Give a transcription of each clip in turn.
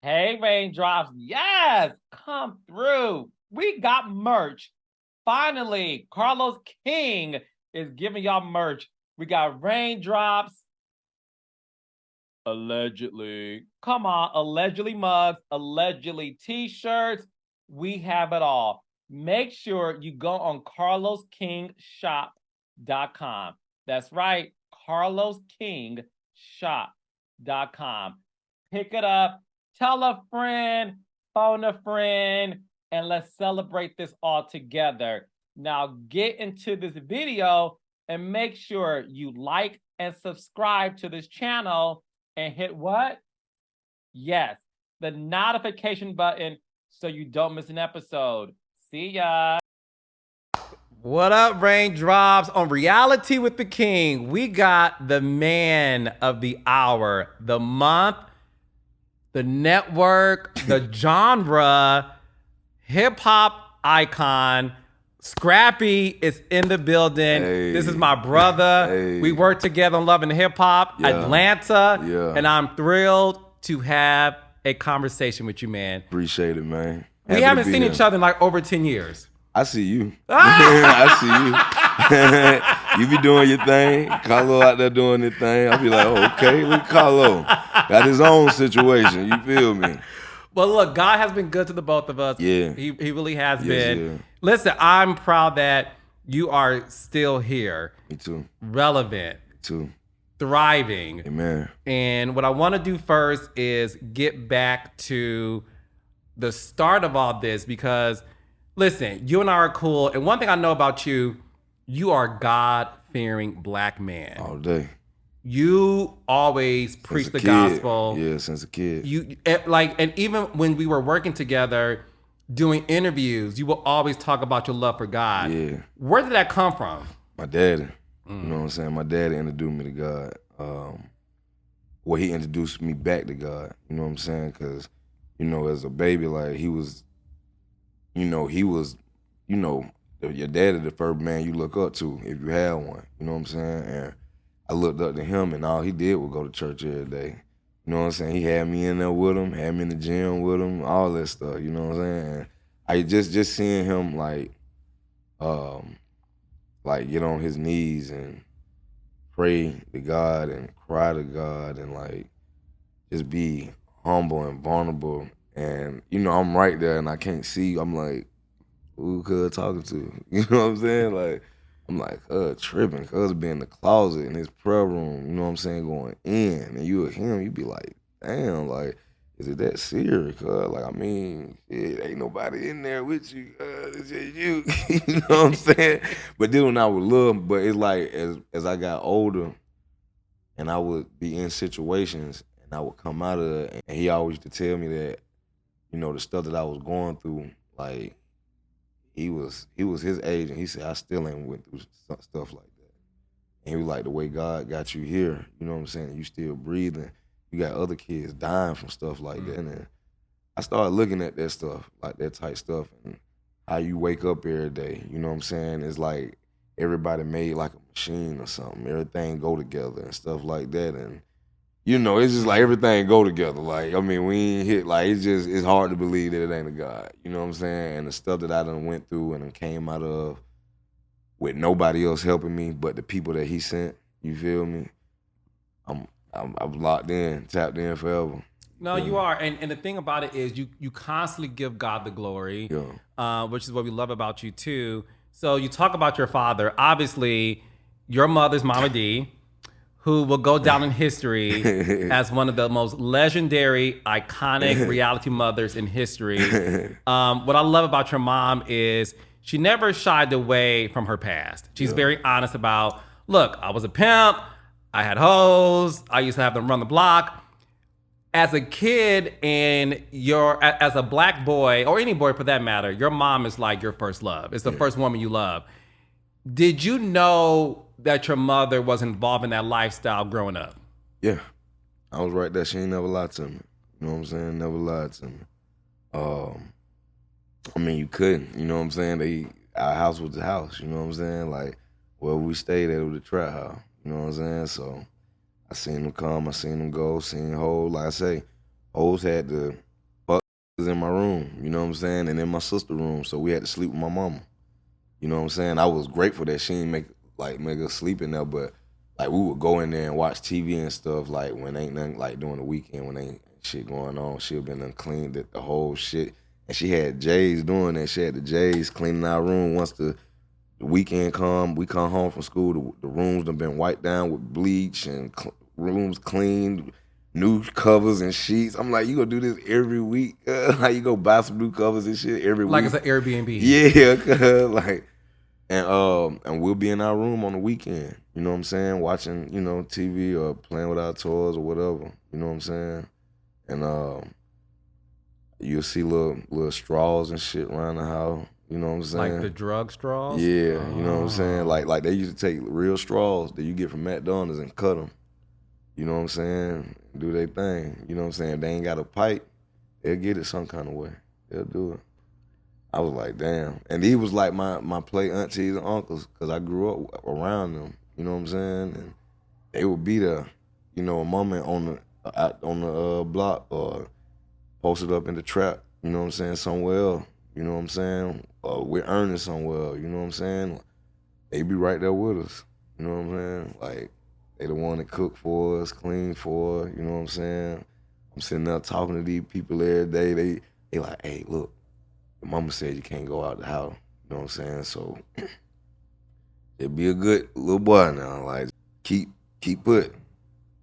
Hey, Raindrops. Yes, come through. We got merch. Finally, Carlos King is giving y'all merch. We got Raindrops. Allegedly. Come on, allegedly mugs, allegedly t-shirts. We have it all. Make sure you go on carloskingshop.com. That's right, carloskingshop.com. Pick it up, tell a friend, phone a friend, and let's celebrate this all together. Now get into this video and make sure you like and subscribe to this channel and hit what? Yes, the notification button so you don't miss an episode. See ya. What up, Raindrops? On Reality with the King, we got the man of the hour, the month, the network, the genre, hip-hop icon. Scrappy is in the building. Hey, this is my brother. Hey. We work together on Love and Hip Hop, Atlanta. And I'm thrilled to have a conversation with you, man. Appreciate it, man. We haven't seen each other in like over 10 years. I see you. I see you. You be doing your thing. Carlo out there doing his thing. I'll be like, oh, okay, look at Carlo. Got his own situation. You feel me? Well, look, God has been good to the both of us. Yeah. He really has Yes, been. yeah. Listen, I'm proud that you are still here. Me too. Relevant. Me too. Thriving. Amen. And what I want to do first is get back to the start of all this because, listen, you and I are cool. And one thing I know about you, you are a God-fearing black man. All day. You always preach the gospel. Yeah, since a kid. You like, and even when we were working together doing interviews, you will always talk about your love for God. Yeah. Where did that come from? My daddy. You know what I'm saying? My daddy introduced me to God. Well, he introduced me back to God. You know what I'm saying? Because, you know, as a baby, like your daddy the first man you look up to if you had one. You know what I'm saying? And I looked up to him, and all he did was go to church every day. You know what I'm saying? He had me in there with him, had me in the gym with him, all that stuff. You know what I'm saying? And I just seeing him like get on his knees and pray to God and cry to God and like just be humble and vulnerable. And you know, I'm right there and I can't see. I'm like, who could talking to? You know what I'm saying? Like, I'm like, tripping. Cuz be in the closet in his prayer room, you know what I'm saying, going in. And you with him, you be like, damn, like, is it that serious? Cuz, like, I mean, shit, ain't nobody in there with you. It's just you. You know what I'm saying? But then when I was little, but it's like, as I got older, and I would be in situations, and I would come out of it, and he always used to tell me that, you know, the stuff that I was going through, like, he was his age, and he said, I still ain't went through stuff like that. And he was like, the way God got you here, you know what I'm saying, you still breathing, you got other kids dying from stuff like that. And I started looking at that stuff, like that type stuff, and how you wake up every day, you know what I'm saying? It's like everybody made like a machine or something. Everything go together and stuff like that. And, you know, it's just like everything go together. Like, I mean, we ain't hit, like, it's hard to believe that it ain't a God. You know what I'm saying? And the stuff that I done went through and came out of with nobody else helping me but the people that he sent, you feel me? I'm locked in, tapped in forever. No, you are. And the thing about it is you constantly give God the glory, which is what we love about you too. So you talk about your father. Obviously, your mother's Mama Dee, who will go down in history as one of the most legendary, iconic reality mothers in history. What I love about your mom is she never shied away from her past. She's very honest about, look, I was a pimp, I had hoes, I used to have them run the block. As a kid and as a black boy, or any boy for that matter, your mom is like your first love. It's the first woman you love. Did you know that your mother was involved in that lifestyle growing up? Yeah. I was right there. She ain't never lied to me. You know what I'm saying? Never lied to me. I mean, you couldn't. You know what I'm saying? Our house was the house. You know what I'm saying? Like, where we stayed at was the trap house. You know what I'm saying? So I seen them come, I seen them go, seen hoes. Like I say, hoes had to was in my room, you know what I'm saying, and in my sister's room, so we had to sleep with my mama. You know what I'm saying? I was grateful that she didn't make us sleep in there, but like we would go in there and watch TV and stuff like when ain't nothing like during the weekend when ain't shit going on. She'd been uncleaned the whole shit. And she had J's doing that. She had the J's cleaning our room. Once the weekend we come home from school, the rooms done been wiped down with bleach and rooms cleaned, new covers and sheets. I'm like, you gonna do this every week? Like you go buy some new covers and shit every week? Like it's an Airbnb. Yeah, like, and we'll be in our room on the weekend. You know what I'm saying? Watching, TV or playing with our toys or whatever. You know what I'm saying? And you'll see little straws and shit around the house. You know what I'm saying? Like the drug straws? Yeah, you know what I'm saying? Like they used to take real straws that you get from McDonald's and cut them. You know what I'm saying? Do their thing. You know what I'm saying? If they ain't got a pipe, they'll get it some kind of way. They'll do it. I was like, damn. And he was like my play aunties and uncles because I grew up around them. You know what I'm saying? And they would be there, a moment on the block or posted up in the trap, you know what I'm saying, somewhere else, you know what I'm saying? Or we're earning somewhere, you know what I'm saying? They be right there with us, you know what I'm saying? Like, they the one that cook for us, clean for us, you know what I'm saying? I'm sitting there talking to these people every day. They like, hey, look, your mama said you can't go out the house, you know what I'm saying? So, it'd be a good little boy now, like, keep putting.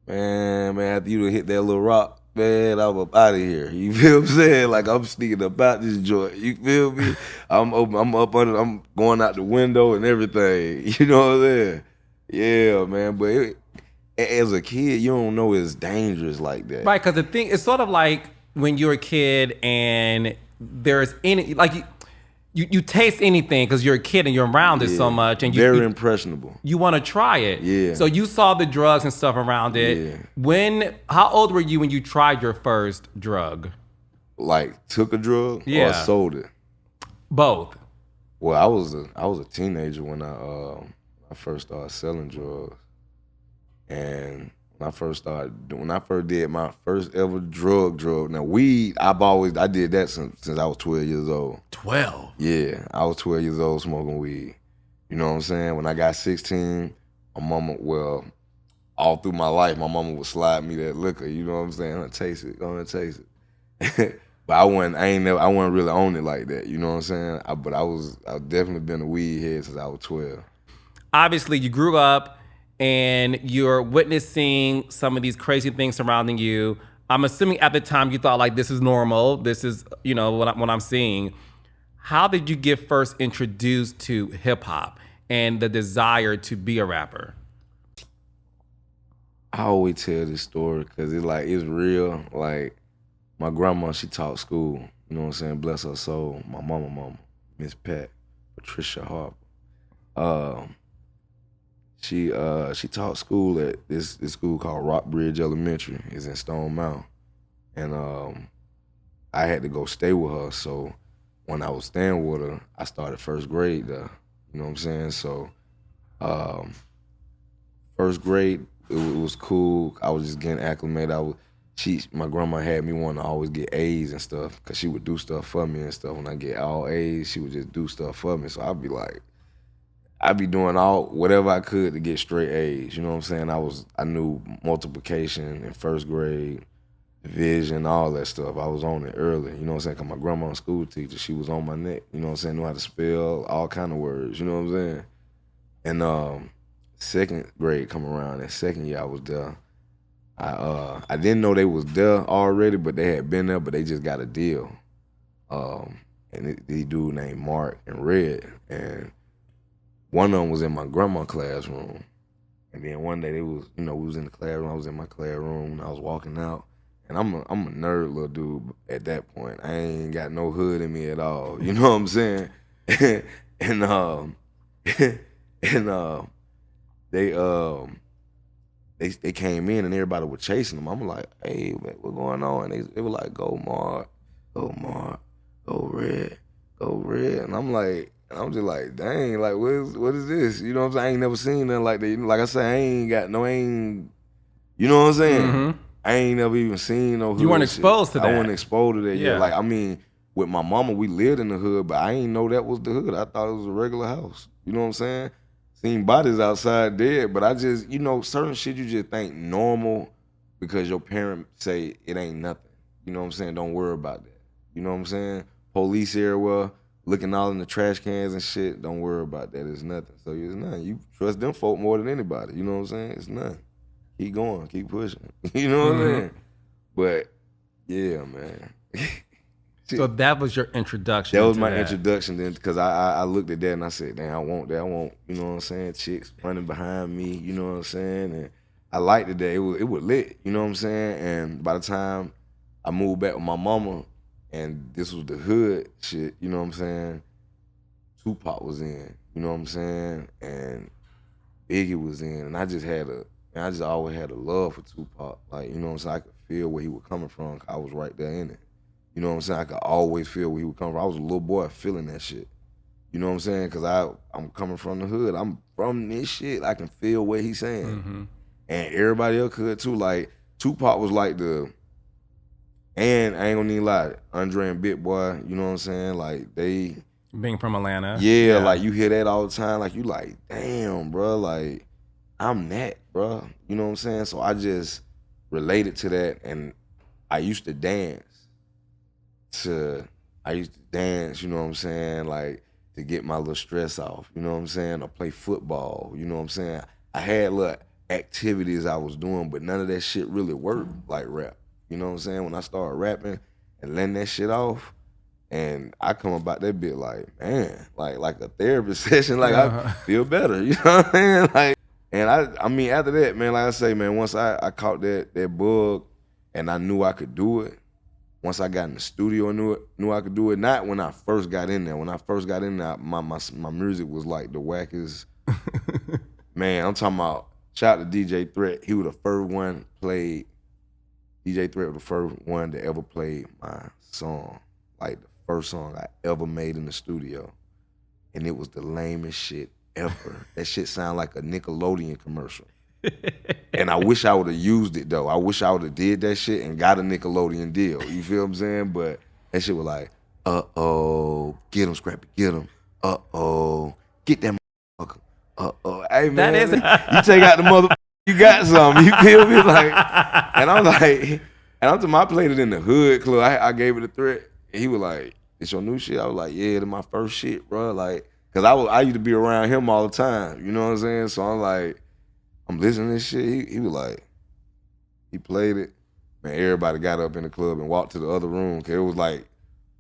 Man, after you hit that little rock, man, I'm up out of here. You feel what I'm saying? Like I'm sneaking up out this joint. You feel me? I'm up under. I'm going out the window and everything. You know what I'm saying? Yeah, man. But as a kid, you don't know it's dangerous like that. Right, because the thing it's sort of like when you're a kid and there's any like you taste anything because you're a kid and you're around it so much, and very impressionable. You want to try it. Yeah. So you saw the drugs and stuff around it. Yeah. How old were you when you tried your first drug? Like took a drug or sold it? Both. Well, I was a teenager when I first started selling drugs, and when I first did my first ever drug. Now weed, I did that since I was 12 years old. 12? Yeah, I was 12 years old smoking weed. You know what I'm saying? When I got 16, my mama, all through my life, my mama would slide me that liquor. You know what I'm saying? Go ahead and taste it. But I wasn't really on it like that. You know what I'm saying? I've definitely been a weed head since I was 12. Obviously, you grew up and you're witnessing some of these crazy things surrounding you. I'm assuming at the time you thought like this is normal. This is, what I'm seeing. How did you get first introduced to hip hop and the desire to be a rapper? I always tell this story because it's real. Like my grandma, she taught school. You know what I'm saying? Bless her soul. My mama, Miss Pat, Patricia Harper. She taught school at this school called Rockbridge Elementary. It's in Stone Mountain. And I had to go stay with her. So when I was staying with her, I started first grade there. You know what I'm saying? So first grade, it was cool. I was just getting acclimated. My grandma had me want to always get A's and stuff because she would do stuff for me and stuff. When I get all A's, she would just do stuff for me. So I'd be doing whatever I could to get straight A's. You know what I'm saying? I knew multiplication in first grade, division, all that stuff. I was on it early. You know what I'm saying? Because my grandma, a school teacher, she was on my neck. You know what I'm saying? Knew how to spell all kind of words. You know what I'm saying? And second grade come around. That second year I was there. I didn't know they was there already, but they had been there, but they just got a deal. And these dude named Mark and Red, and one of them was in my grandma's classroom. And then one day we was in the classroom. I was in my classroom and I was walking out. And I'm a nerd little dude at that point. I ain't got no hood in me at all. You know what I'm saying? They came in and everybody was chasing them. I'm like, hey, man, what's going on? And they were like, go Mark, go Red. And I'm just like, dang, like what is this? You know what I'm saying? I ain't never seen nothing like that. Like I said, you know what I'm saying? I ain't never even seen no hood. You weren't shit. exposed to that. I wasn't exposed to that. Yeah. Yeah. Like, I mean, with my mama, we lived in the hood, but I ain't know that was the hood. I thought it was a regular house. You know what I'm saying? Seen bodies outside dead, but I just, you know, certain shit you just think normal because your parents say it ain't nothing. You know what I'm saying? Don't worry about that. You know what I'm saying? Police everywhere, looking all in the trash cans and shit. Don't worry about that. It's nothing. So it's nothing. You trust them folk more than anybody. You know what I'm saying? It's nothing. Keep going. Keep pushing. You know what I'm saying? But, yeah, man. So that was your introduction. That was my introduction then, because I looked at that and I said, damn, I want that. I want, you know what I'm saying, chicks running behind me, you know what I'm saying? And I liked it that it was lit, you know what I'm saying? And by the time I moved back with my mama and this was the hood shit, you know what I'm saying, Tupac was in, you know what I'm saying? And Biggie was in, and I just always had a love for Tupac. Like, you know what I'm saying? I could feel where he was coming from. I was right there in it. You know what I'm saying? I could always feel where he would come from. I was a little boy feeling that shit. You know what I'm saying? Because I'm coming from the hood. I'm from this shit. I can feel what he's saying. Mm-hmm. And everybody else could too. Like, Tupac was like and I ain't gonna need a lie, Andre and Big Boy, you know what I'm saying? Like, they... Being from Atlanta. Yeah, like, you hear that all the time. Like, you like, damn, bro, like, I'm that, bro. You know what I'm saying? So I just related to that, and I used to dance, you know what I'm saying, like, to get my little stress off, you know what I'm saying, or play football, you know what I'm saying. I had little activities I was doing, but none of that shit really worked like rap, you know what I'm saying. When I started rapping and letting that shit off, and I come about that bit like, man, like a therapy session, like, I feel better, you know what I'm saying, like. And I mean, after that, man, like I say, man, once I caught that bug and I knew I could do it, once I got in the studio and knew I could do it, not when I first got in there. When I first got in there, my music was like the wackest. Man, I'm talking about, shout out to DJ Threat. He was the first one played, DJ Threat was the first one that ever played my song, like the first song I ever made in the studio. And it was the lamest shit ever. That shit sound like a Nickelodeon commercial. And I wish I would have used it though. I wish I would have did that shit and got a Nickelodeon deal. You feel what I'm saying? But that shit was like, get him, Scrappy, get him. Get that motherfucker. Hey man, you take out the motherfucker, you got something. You feel me? Like, and I'm like, I played it in the hood club. I gave it a Threat. And he was like, it's your new shit? I was like, yeah, it's my first shit, bro. Like, cause I used to be around him all the time. You know what I'm saying? So I'm like, I'm listening to this shit. He was like, he played it. Man, everybody got up in the club and walked to the other room. Cause it was like,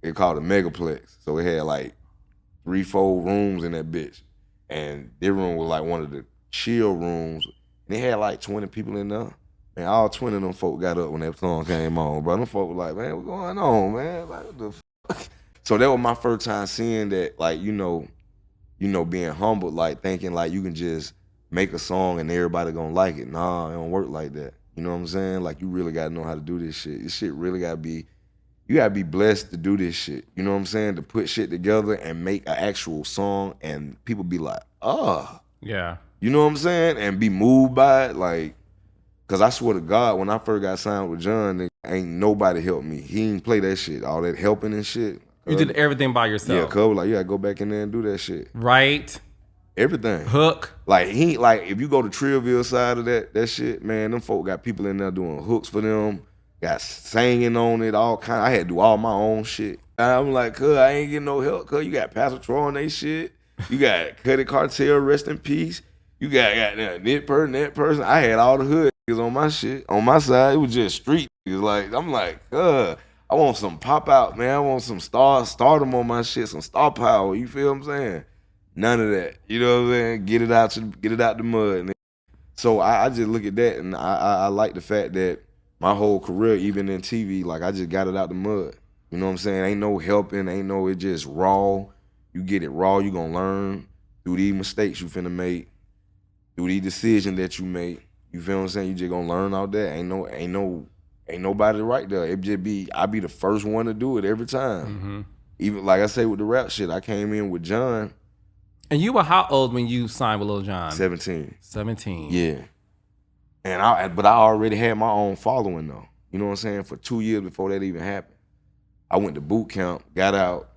it called a megaplex. So it had like 3-4 rooms in that bitch. And their room was like one of the chill rooms. And they had like 20 people in there. And all 20 of them folk got up when that song came on, bro. Them folk were like, man, what's going on, man? Like, what the fuck? So that was my first time seeing that, like, you know, being humbled, like thinking like you can just make a song and everybody gonna like it. Nah, it don't work like that. You know what I'm saying? Like, you really gotta know how to do this shit. This shit really gotta be, you gotta be blessed to do this shit. You know what I'm saying? To put shit together and make an actual song and people be like, oh. Yeah. You know what I'm saying? And be moved by it. Like, cause I swear to God, when I first got signed with John, ain't nobody helped me. He didn't play that shit. All that helping and shit. You did everything by yourself. Yeah, cuz like, you gotta go back in there and do that shit. Right. Everything. Hook. Like, if you go to Trillville side of that shit, man, them folk got people in there doing hooks for them, got singing on it, all kind. I had to do all my own shit. I'm like, cuz, I ain't getting no help, cuz. You got Pastor Troy on they shit. You got Cuddy Cartel, rest in peace. You got that person. I had all the hood niggas on my shit. On my side, it was just street niggas. Like, I'm like, cuz, I want some pop out, man. I want some stardom on my shit, some star power. You feel what I'm saying? None of that. You know what I'm saying? Get it out the mud. So I just look at that, and I like the fact that my whole career, even in TV, like, I just got it out the mud. You know what I'm saying? Ain't no helping, it just raw. You get it raw, you gonna learn through these mistakes you finna make, through these decisions that you make. You feel what I'm saying? You just gonna learn all that. Ain't nobody right there. It just be, I be the first one to do it every time. Mm-hmm. Even like I say with the rap shit, I came in with John. And you were how old when you signed with Lil Jon? 17. 17. Yeah. But I already had my own following though. You know what I'm saying? For 2 years before that even happened. I went to boot camp, got out,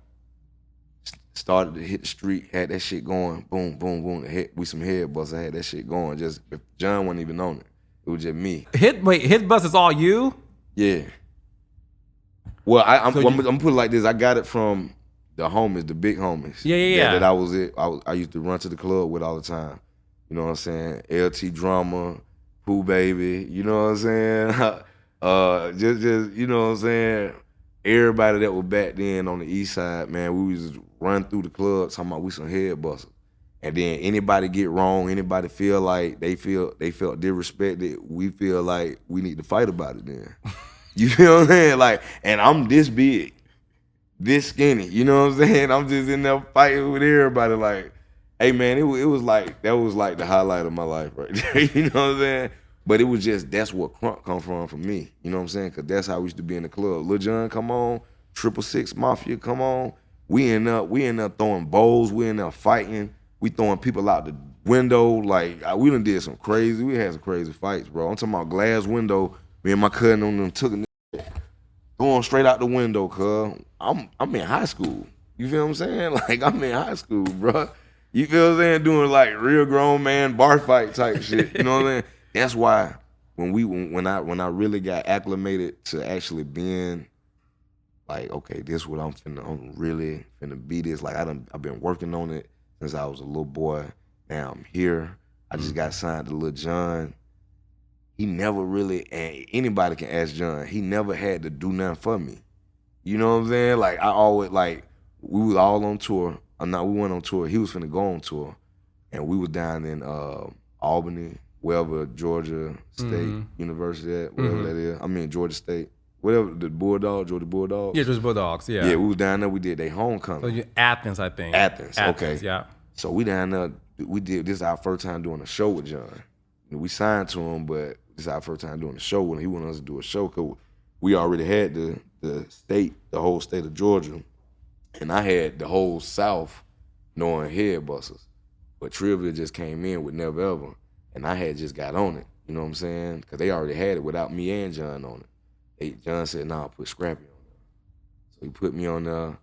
started to hit the street, had that shit going, boom, boom, boom. With some head busts, I had that shit going. Just if John wasn't even on it. It was just me. Hit bus is all you? Yeah. Well, I'm put it like this. I got it from the homies, the big homies. Yeah. That I used to run to the club with all the time. You know what I'm saying? LT Drama, Pooh Baby. You know what I'm saying? Just you know what I'm saying? Everybody that was back then on the east side, man, we was just run through the club talking about we some head busters. And then anybody get wrong, anybody feel like they felt disrespected, we feel like we need to fight about it then. You feel what I'm saying? Like, and I'm this big, this skinny, you know what I'm saying? I'm just in there fighting with everybody like, hey man, it was like, that was like the highlight of my life right there, you know what I'm saying? But it was just, that's what Crunk come from for me, you know what I'm saying? Cause that's how we used to be in the club. Lil Jon, come on, 666 Mafia, come on. We end up throwing bowls, we end up fighting, we throwing people out the window, like we done did some crazy, we had some crazy fights, bro. I'm talking about glass window, me and my cousin on them took a going straight out the window, cuz I'm in high school. You feel what I'm saying? Like, I'm in high school, bro. You feel what I'm saying? Doing like real grown man bar fight type shit. You know what I'm saying? That's why when I really got acclimated to actually being like, okay, this is what I'm really finna be this. Like I've been working on it since I was a little boy. Now I'm here. I just got signed to Lil Jon. He never really, and anybody can ask John, he never had to do nothing for me. You know what I'm saying? Like, I always, like, we was all on tour. We went on tour. He was finna go on tour. And we was down in Albany, wherever Georgia State University at, whatever that is. I mean, Georgia State. Whatever, the Bulldogs, Georgia Bulldogs. Yeah, Georgia Bulldogs, yeah. Yeah, we was down there. We did their homecoming. So Athens, I think. Athens, okay. Yeah. So we down there, this is our first time doing a show with John. We signed to him, but this is our first time doing a show with him. He wanted us to do a show because we already had the whole state of Georgia, and I had the whole South knowing head busters. But Trivia just came in with Never Ever, and I had just got on it. You know what I'm saying? Because they already had it without me and John on it. John said, nah, I'll put Scrappy on there. So he put me on there.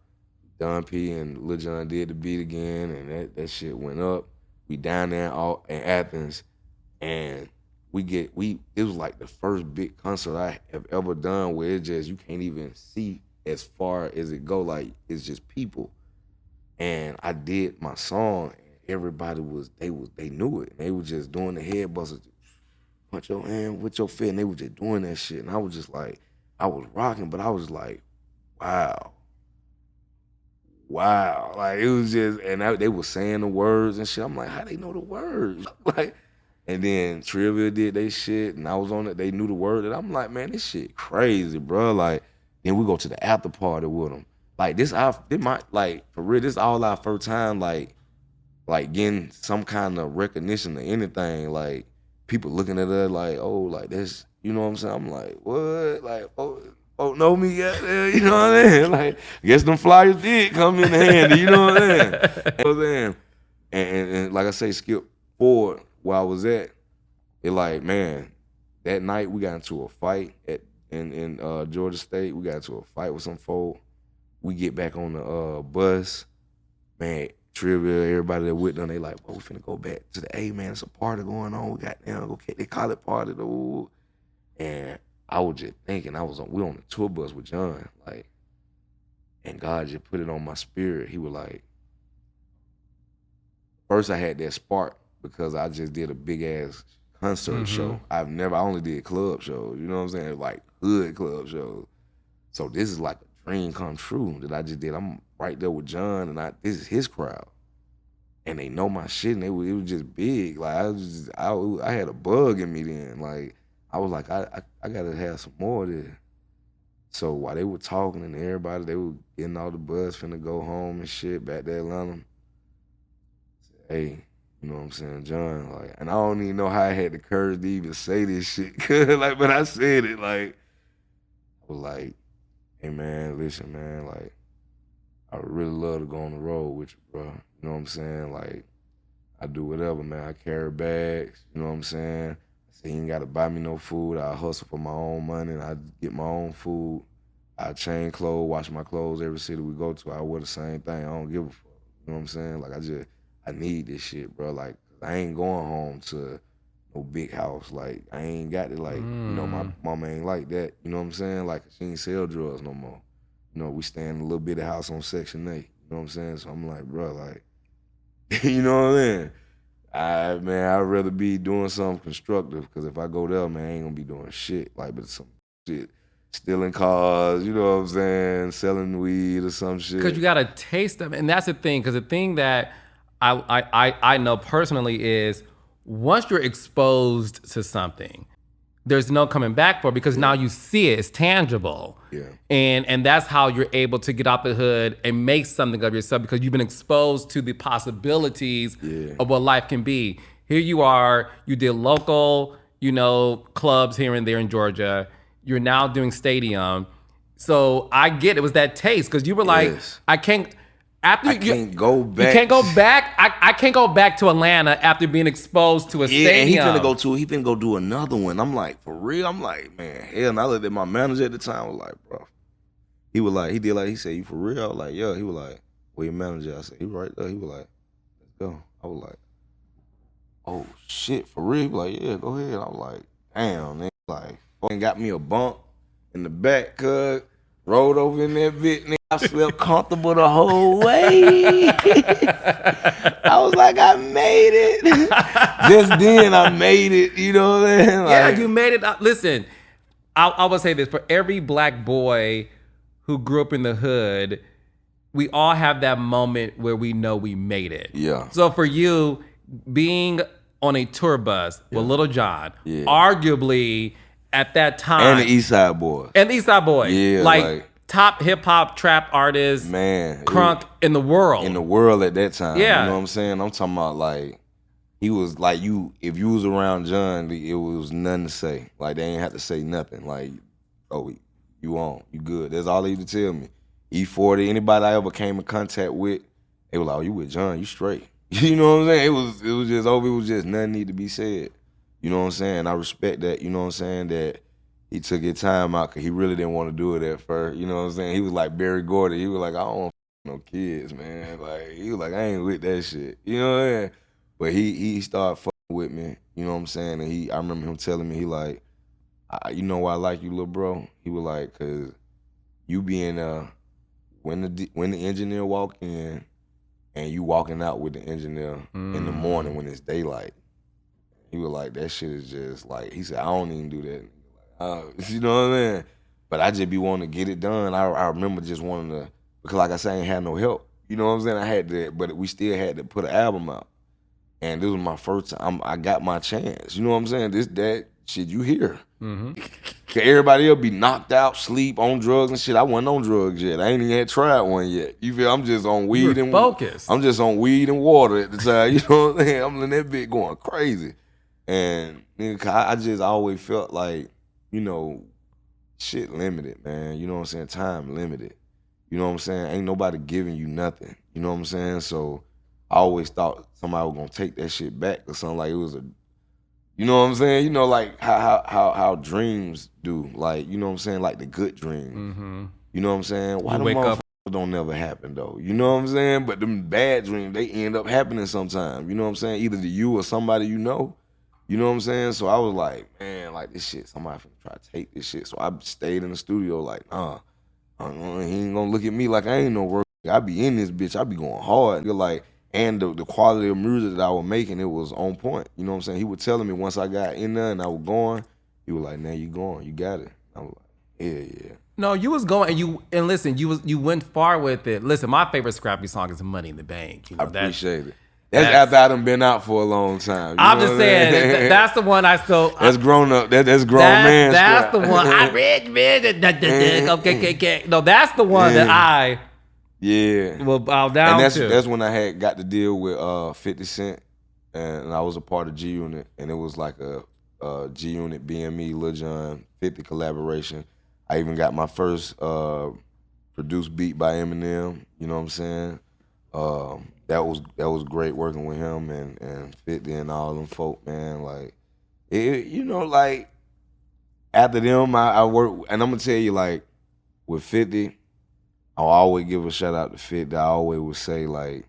Don P and Lil Jon did the beat again, and that shit went up. We down there in Athens. And it was like the first big concert I have ever done where it's just, you can't even see as far as it go, like it's just people. And I did my song and everybody they knew it. They were just doing the head busters, punch your hand with your feet, and they were just doing that shit. And I was just like, I was rocking, but I was like, wow. Like it was just, and they were saying the words and shit. I'm like, how they know the words? Like, and then Trivia did they shit, and I was on it. They knew the word, and I'm like, man, this shit crazy, bro. Like, then we go to the after party with them. Like for real, this all our first time, like getting some kind of recognition or anything. Like people looking at us, like, oh, like this, you know what I'm saying? I'm like, what? Like, oh, know me yet? You know what I'm saying? Like, I guess them flyers did come in handy. You know what I'm saying? And like I say, skip forward. Where I was at, it like, man, that night we got into a fight in Georgia State. We got into a fight with some folk. We get back on the bus, man, Trivia, everybody that with them, they like, well, we finna go back to the A, man, it's a party going on. We got they call it party though. And I was just thinking, we on the tour bus with John, like, and God just put it on my spirit. He was like, first I had that spark, because I just did a big ass concert show. I only did club shows, you know what I'm saying? Like hood club shows. So this is like a dream come true that I just did. I'm right there with John, and this is his crowd. And they know my shit, and it was just big. Like I had a bug in me then. Like I was like, I gotta have some more of this. So while they were talking and everybody, they were getting all the buzz, finna go home and shit, back to Atlanta. I said, hey, you know what I'm saying, John, like, and I don't even know how I had the courage to even say this shit, like, but I said it, like, I was like, hey man, listen, man, like, I would really love to go on the road with you, bro. You know what I'm saying? Like, I do whatever, man. I carry bags, you know what I'm saying? I said, he ain't got to buy me no food. I hustle for my own money, and I get my own food. I change clothes, wash my clothes every city we go to. I wear the same thing. I don't give a fuck. You know what I'm saying? Like, I need this shit, bro. Like, I ain't going home to no big house. Like, I ain't got it. Like, you know, my mama ain't like that. You know what I'm saying? Like, she ain't sell drugs no more. You know, we stay in a little bitty house on Section 8. You know what I'm saying? So I'm like, bro, like, you know what I mean? I'd rather be doing something constructive, because if I go there, man, I ain't gonna be doing shit. Like, but some shit, stealing cars, you know what I'm saying, selling weed or some shit. Because you gotta taste them, and that's the thing. Because the thing that I know personally is, once you're exposed to something, there's no coming back for it, because now you see it, it's tangible. Yeah. And that's how you're able to get out the hood and make something of yourself, because you've been exposed to the possibilities of what life can be. Here you are, you did local, you know, clubs here and there in Georgia. You're now doing stadium. So I get it was that taste, because you were like, I can't go back. You can't go back. I can't go back to Atlanta after being exposed to a stadium. And he finna go do another one. I'm like, for real? I'm like, man, hell. And I looked at my manager at the time. I was like, bro. He said, you for real? I was like, yeah. He was like, where your manager? I said, he right there. He was like, let's go. I was like, oh shit, for real? He was like, yeah, go ahead. I was like, damn, nigga. Like, fucking got me a bump in the back, cuz. Rolled over in that bit, nigga. I slept comfortable the whole way. I was like, I made it. Just then I made it, you know what I'm saying? Like, yeah, you made it. Listen, I will say this. For every black boy who grew up in the hood, we all have that moment where we know we made it. Yeah. So for you, being on a tour bus with Lil Jon, arguably at that time. And the East Side Boys. Yeah. Like top hip hop trap artist, man, crunk in the world. In the world at that time. Yeah. You know what I'm saying? I'm talking about, like, he was like, if you was around John, it was nothing to say. Like, they ain't have to say nothing. Like, oh, you on, you good. That's all they used to tell me. E40, anybody I ever came in contact with, they were like, oh, you with John, you straight. You know what I'm saying? It was just over. It was just nothing need to be said. You know what I'm saying? I respect that. You know what I'm saying? That he took his time out, because he really didn't want to do it at first. You know what I'm saying? He was like Barry Gordy. He was like, I don't want no kids, man. Like, he was like, I ain't with that shit. You know what I'm saying? But he started fucking with me. You know what I'm saying? And I remember him telling me, he like, you know why I like you, little bro? He was like, because you being when the engineer walk in, and you walking out with the engineer in the morning when it's daylight. He was like, that shit is just like, he said, I don't even do that. You know what I mean? But I just be wanting to get it done. I remember just wanting to, because like I said, I ain't had no help. You know what I'm saying? I had to, but we still had to put an album out. And this was my first time. I got my chance. You know what I'm saying? That shit you hear. Cause everybody else be knocked out, sleep, on drugs and shit. I wasn't on drugs yet. I ain't even had tried one yet. You feel? I'm just on weed and focused. I'm just on weed and water at the time. You know what I'm saying? I'm in that bit going crazy. And I just always felt like, you know, shit limited, man. You know what I'm saying? Time limited. You know what I'm saying? Ain't nobody giving you nothing. You know what I'm saying? So I always thought somebody was gonna take that shit back or something, like it was you know what I'm saying? You know, like how dreams do. Like, you know what I'm saying? Like the good dream. You know what I'm saying? Why the motherfuckers don't never happen though? You know what I'm saying? But them bad dreams, they end up happening sometime. You know what I'm saying? Either to you or somebody you know. You know what I'm saying? So I was like, man, like this shit, somebody finna try to take this shit. So I stayed in the studio like, nah, he ain't gonna look at me like I ain't no work. I be in this bitch, I be going hard. Like, and the quality of music that I was making, it was on point. You know what I'm saying? He was telling me once I got in there and I was going, he was like, now you going, you got it. I was like, yeah. No, you was going, and listen, you went far with it. Listen, my favorite Scrappy song is Money in the Bank. You know, I appreciate it. That's after I done been out for a long time. I'm just saying, that's the one I still... That's grown up. That's grown man. That's the one. I rich. Okay. No, that's the one that I... Yeah. Will bow down to. That's when I had got to deal with 50 Cent, and I was a part of G Unit, and it was like a G Unit, BME, Lil Jon, 50 collaboration. I even got my first produced beat by Eminem. You know what I'm saying? That was great working with him and 50 and all them folk, man. Like, You know, like after them, I work, and I'm gonna tell you, like with 50, I'll always give a shout out to 50. I always would say like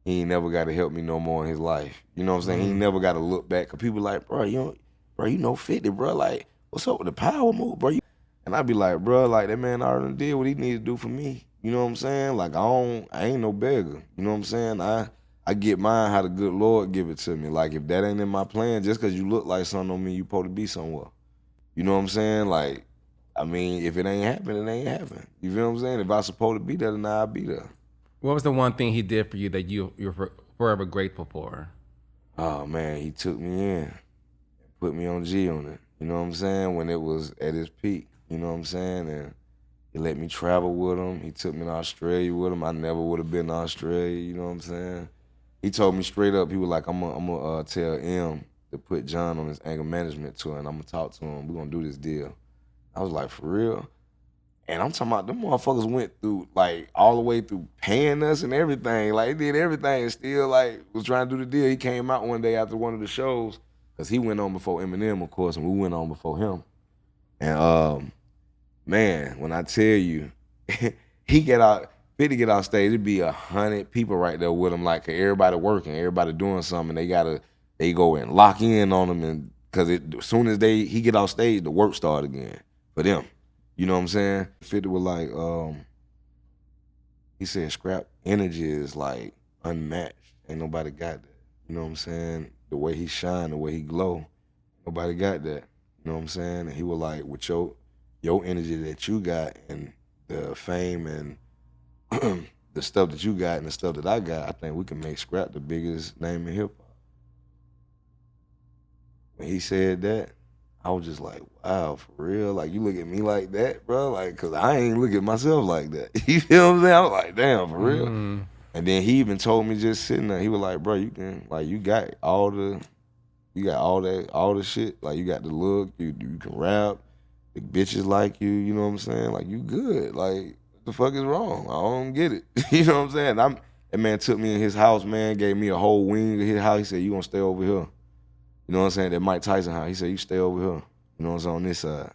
he ain't never got to help me no more in his life. You know what I'm saying? He ain't never got to look back. Cause people like, bro, you know 50, bro. Like, what's up with the power move, bro? And I'd be like, bro, like that man already did what he needed to do for me. You know what I'm saying? Like I ain't no beggar. You know what I'm saying? I get mine how the good Lord give it to me. Like if that ain't in my plan, just cause you look like something don't mean you supposed to be somewhere. You know what I'm saying? Like, I mean, if it ain't happening, it ain't happening. You feel what I'm saying? If I supposed to be there, then I'll be there. What was the one thing he did for you that you're forever grateful for? Oh man, he took me in and put me on G on it. You know what I'm saying? When it was at its peak. You know what I'm saying? And he let me travel with him. He took me to Australia with him. I never would have been to Australia. You know what I'm saying? He told me straight up, he was like, I'm gonna tell M to put John on his anger management tour and I'm gonna talk to him. We're gonna do this deal. I was like, for real? And I'm talking about them motherfuckers went through like all the way through paying us and everything. Like they did everything and still like was trying to do the deal. He came out one day after one of the shows because he went on before Eminem, of course, and we went on before him. And man, when I tell you, he get out, 50 get off stage, it'd be 100 people right there with him, like everybody working, everybody doing something. They go and lock in on him, and because as soon as he get off stage, the work start again for them. You know what I'm saying? 50 was like, he said, Scrap energy is like unmatched. Ain't nobody got that. You know what I'm saying? The way he shine, the way he glow, nobody got that. You know what I'm saying? And he was like, with your energy that you got and the fame and the stuff that you got and the stuff that I got, I think we can make Scrap the biggest name in hip hop. When he said that, I was just like, wow, for real? Like, you look at me like that, bro? Like, because I ain't look at myself like that. You feel what I'm saying? I was like, damn, for real? And then he even told me just sitting there, he was like, bro, you can, like, you got all the shit. Like, you got the look, you can rap, the bitches like you know what I'm saying? Like, you good. Like, what the fuck is wrong? I don't get it. You know what I'm saying? That man took me in his house, man, gave me a whole wing of his house. He said, you gonna stay over here. You know what I'm saying? That Mike Tyson house. He said, you stay over here. You know what I'm saying? On this side.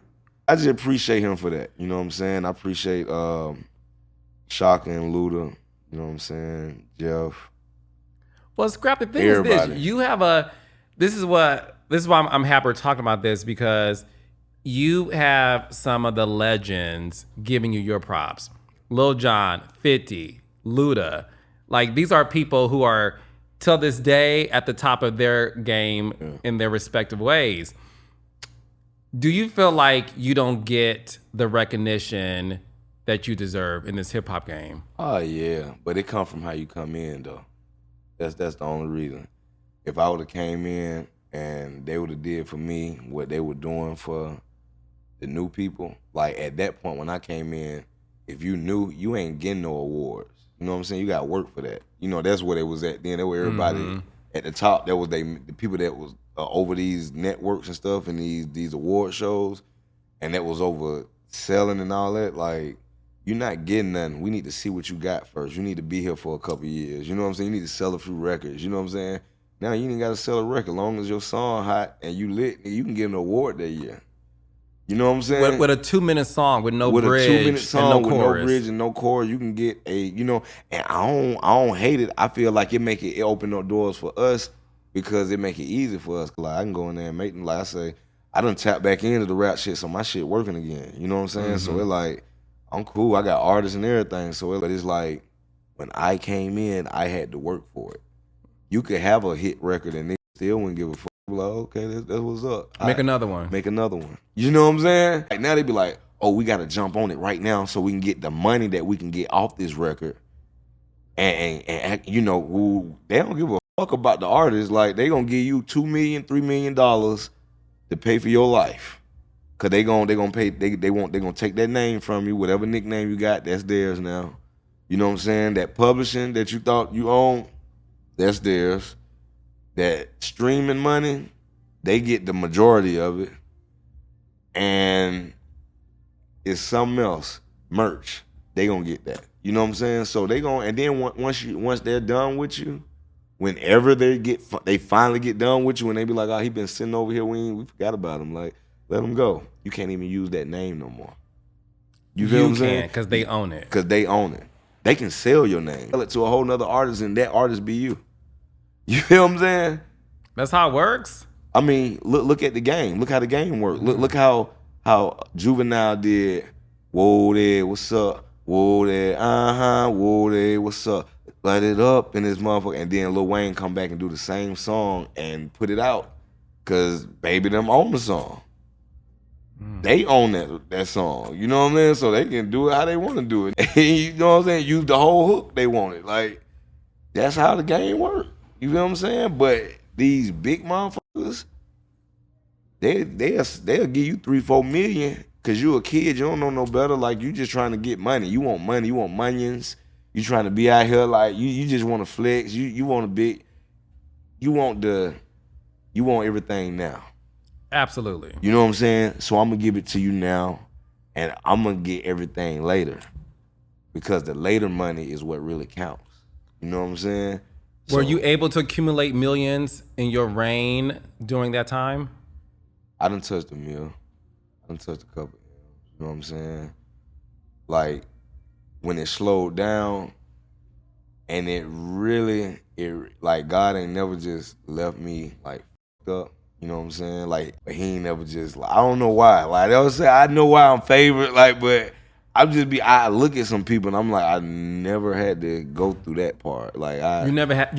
I just appreciate him for that. You know what I'm saying? I appreciate Shaka and Luda. You know what I'm saying? Jeff. Well, Scrap, the thing Everybody. is this. You have this is why I'm happy we're talking about this, because you have some of the legends giving you your props. Lil Jon, 50, Luda. Like, these are people who are, till this day, at the top of their game in their respective ways. Do you feel like you don't get the recognition that you deserve in this hip hop game? Oh yeah, but it come from how you come in though. That's the only reason. If I would have came in and they would have did for me what they were doing for the new people, like at that point when I came in, if you knew, you ain't getting no awards. You know what I'm saying? You got to work for that. You know, that's where it was at then. There were everybody at the top. That was the people that was over these networks and stuff and these award shows, and that was over selling and all that. Like, you're not getting nothing. We need to see what you got first. You need to be here for a couple years. You know what I'm saying? You need to sell a few records. You know what I'm saying? Now you ain't got to sell a record. As long as your song hot and you lit, you can get an award that year. You know what I'm saying? With a 2-minute song with no with bridge, a 2-minute song and no with chorus. no bridge and no chorus, you can get a, you know, and I don't hate it. I feel like it open up doors for us because it make it easy for us. Like, I can go in there and make them, like I say, I done tap back into the rap shit, so my shit working again. You know what I'm saying? So it like, I'm cool. I got artists and everything. But it's like, when I came in, I had to work for it. You could have a hit record and they still wouldn't give a fuck. Like, okay, that's what's up. Make another one. Make another one. You know what I'm saying? Like, now they be like, oh, we got to jump on it right now so we can get the money that we can get off this record. And you know, they don't give a fuck about the artist. Like, they gonna give you $2 million, $3 million to pay for your life. Cause they gonna pay. They gonna take that name from you. Whatever nickname you got, that's theirs now. You know what I'm saying? That publishing that you thought you owned, that's theirs. That streaming money, they get the majority of it. And it's something else. Merch. They gonna get that. You know what I'm saying? So they gonna, and then once they're done with you, whenever they finally get done with you, and they be like, oh, he been sitting over here, we forgot about him. Like, let him go. You can't even use that name no more. You feel what I'm saying? Because they own it. Because they own it. They can sell your name. Sell it to a whole nother artist, and that artist be you. You feel what I'm saying? That's how it works? I mean, look at the game. Look how the game works. Look how Juvenile did, whoa there, what's up? Whoa there, whoa there, what's up? Light it up in this motherfucker. And then Lil Wayne come back and do the same song and put it out. Because baby them own the song. They own that song. You know what I mean? So they can do it how they want to do it. You know what I'm saying? Use the whole hook they want it. Like, that's how the game works. You feel what I'm saying? But these big motherfuckers, they'll give you 3-4 million because you a kid. You don't know no better. Like, you just trying to get money. You want money. You want monions. You trying to be out here like you just want to flex. You want a big. You want everything now. Absolutely. You know what I'm saying? So I'm gonna give it to you now, and I'm gonna get everything later, because the later money is what really counts. You know what I'm saying? Were you able to accumulate millions in your reign during that time? I done touched a mill. I done touched a couple. You know what I'm saying? Like, when it slowed down, and it like, God ain't never just left me like fucked up. You know what I'm saying? Like, he ain't never just, like, I don't know why. Like, I was saying, I know why I'm favorite, like, but I look at some people and I'm like, I never had to go through that part. Like, you never had,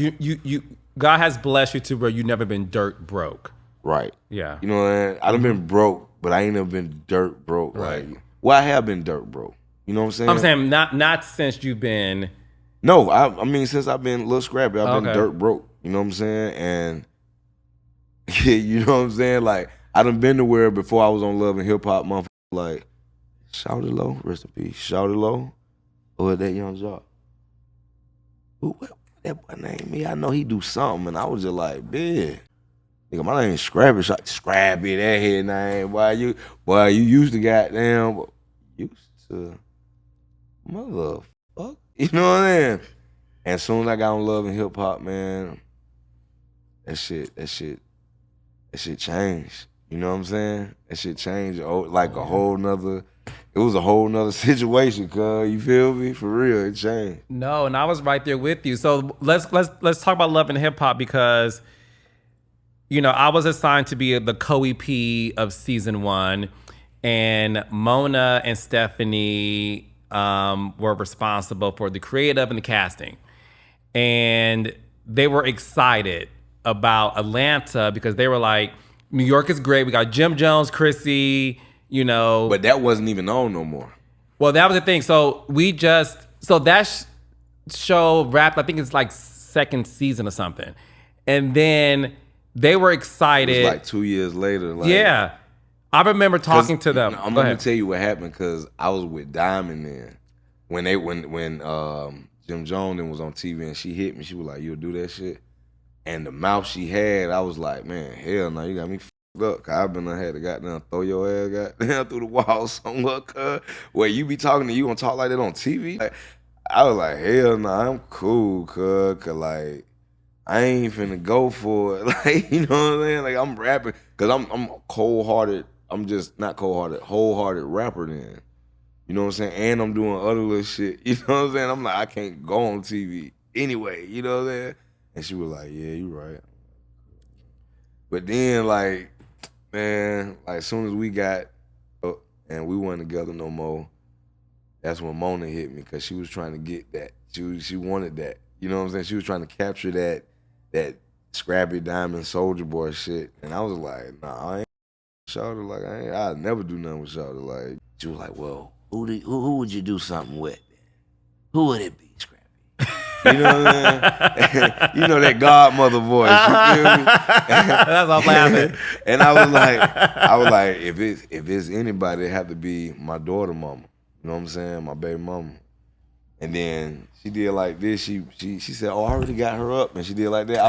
God has blessed you to where you never been dirt broke. Right. Yeah. You know what I mean? I done been broke, but I ain't never been dirt broke. Right. Like, well, I have been dirt broke. You know what I'm saying? I'm saying not since you've been. No, I mean, since I've been a little scrappy, I've been Okay. dirt broke. You know what I'm saying? And you know what I'm saying? Like, I done been to where before I was on Love and Hip Hop, motherfucker, like, Shout It Low, rest in peace, Shout It Low, or that Young Jock. What that boy named me? I know he do something, and I was just like, bitch, nigga, my name is Scrappy, Scrappy, that head name, boy, you used to goddamn, motherfucker, you know what I mean? And as soon as I got on Love and Hip Hop, man, that shit changed. You know what I'm saying? That shit changed like a whole nother, it was a whole nother situation, cuz, you feel me? For real, it changed. No, and I was right there with you. So let's talk about Love and Hip Hop, because, you know, I was assigned to be the co-EP of season 1, and Mona and Stephanie were responsible for the creative and the casting. And they were excited about Atlanta because they were like, New York is great. We got Jim Jones, Chrissy, you know. But that wasn't even on no more. Well, that was the thing. So that show wrapped, I think it's like 2nd season or something. And then they were excited. It was like 2 years later. Like, yeah. I remember talking to them. I'm going to tell you what happened, because I was with Diamond then. When Jim Jones was on TV and she hit me, she was like, you'll do that shit? And the mouth she had, I was like, man, hell no, you got me fucked up. Cause I've been had to goddamn throw your ass goddamn through the wall somewhere, cuz. Where you be talking to you and talk like that on TV? Like, I was like, hell no, I'm cool, cuz. Cause like, I ain't finna go for it. Like, you know what I'm saying? Like, I'm rapping, cause I'm cold-hearted. I'm just not cold-hearted, wholehearted rapper then. You know what I'm saying? And I'm doing other little shit. You know what I'm saying? I'm like, I can't go on TV anyway. You know what I'm saying? And she was like, yeah, you right. But then, like, man, like, as soon as we got up and we weren't together no more, that's when Mona hit me, because she was trying to get that. She wanted that. You know what I'm saying? She was trying to capture that Scrappy Diamond and Soulja Boy shit. And I was like, nah, I ain't Shawty. Like, I'd never do nothing with Shawty. Like, she was like, well, who would you do something with? Who would it be, Scrappy? You know what I mean? You know that godmother voice. You feel me? That's all laughing. And I was like, if it's anybody, it have to be my daughter, Momma. You know what I'm saying? My baby mama. And then she did like this. She said, oh, I already got her up. And she did like that.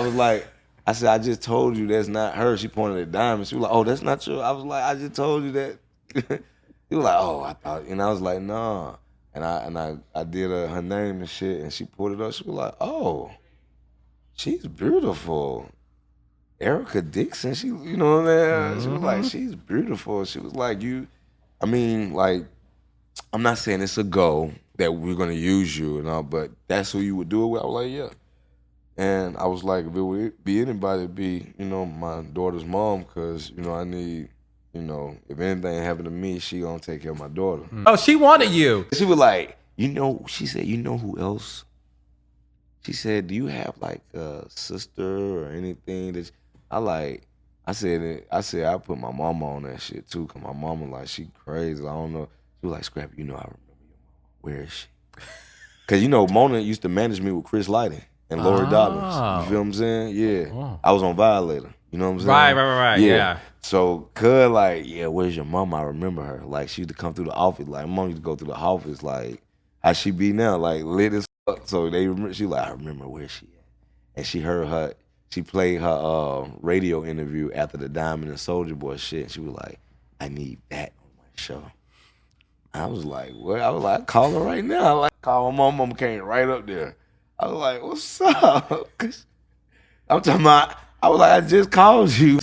I said, I just told you that's not her. She pointed at Diamond. She was like, oh, that's not you. I was like, I just told you that. He was like, oh, I thought, and I was like, nah. And I did her name and shit, and she pulled it up. She was like, oh. she's beautiful. Erica Dixon, she, you know what I mean? She was like, she's beautiful. She was like, I mean, like, I'm not saying it's a goal that we're gonna use you and all, but that's who you would do it with. I was like, yeah. And I was like, if it would be anybody, it'd be, you know, my daughter's mom, because, you know, I need, you know, if anything happened to me, she gonna take care of my daughter. Oh, she wanted you. She was like, you know, she said, you know who else? She said, do you have like a sister or anything that I said, I put my mama on that shit too, cause my mama, like, she crazy. I don't know. She was like, Scrappy, you know, I remember your mama. Where is she? Cause you know, Mona used to manage me with Chris Lighting and Lori Dobbins. You feel what I'm saying? Yeah. I was on Violator. You know what I'm saying? Right. Yeah. So, cuz, like, yeah, where's your mama? I remember her. Like, she used to come through the office. Like, mom used to go through the office. Like, how she be now? Like, lit as fuck. So they remember. She like, I remember where she at. And she heard her. She played her radio interview after the Diamond and Soulja Boy shit. And she was like, I need that on my show. I was like, what? I was like, call her right now. I like, call my mom. Mom came right up there. I was like, what's up? I'm talking about, I was like, I just called you.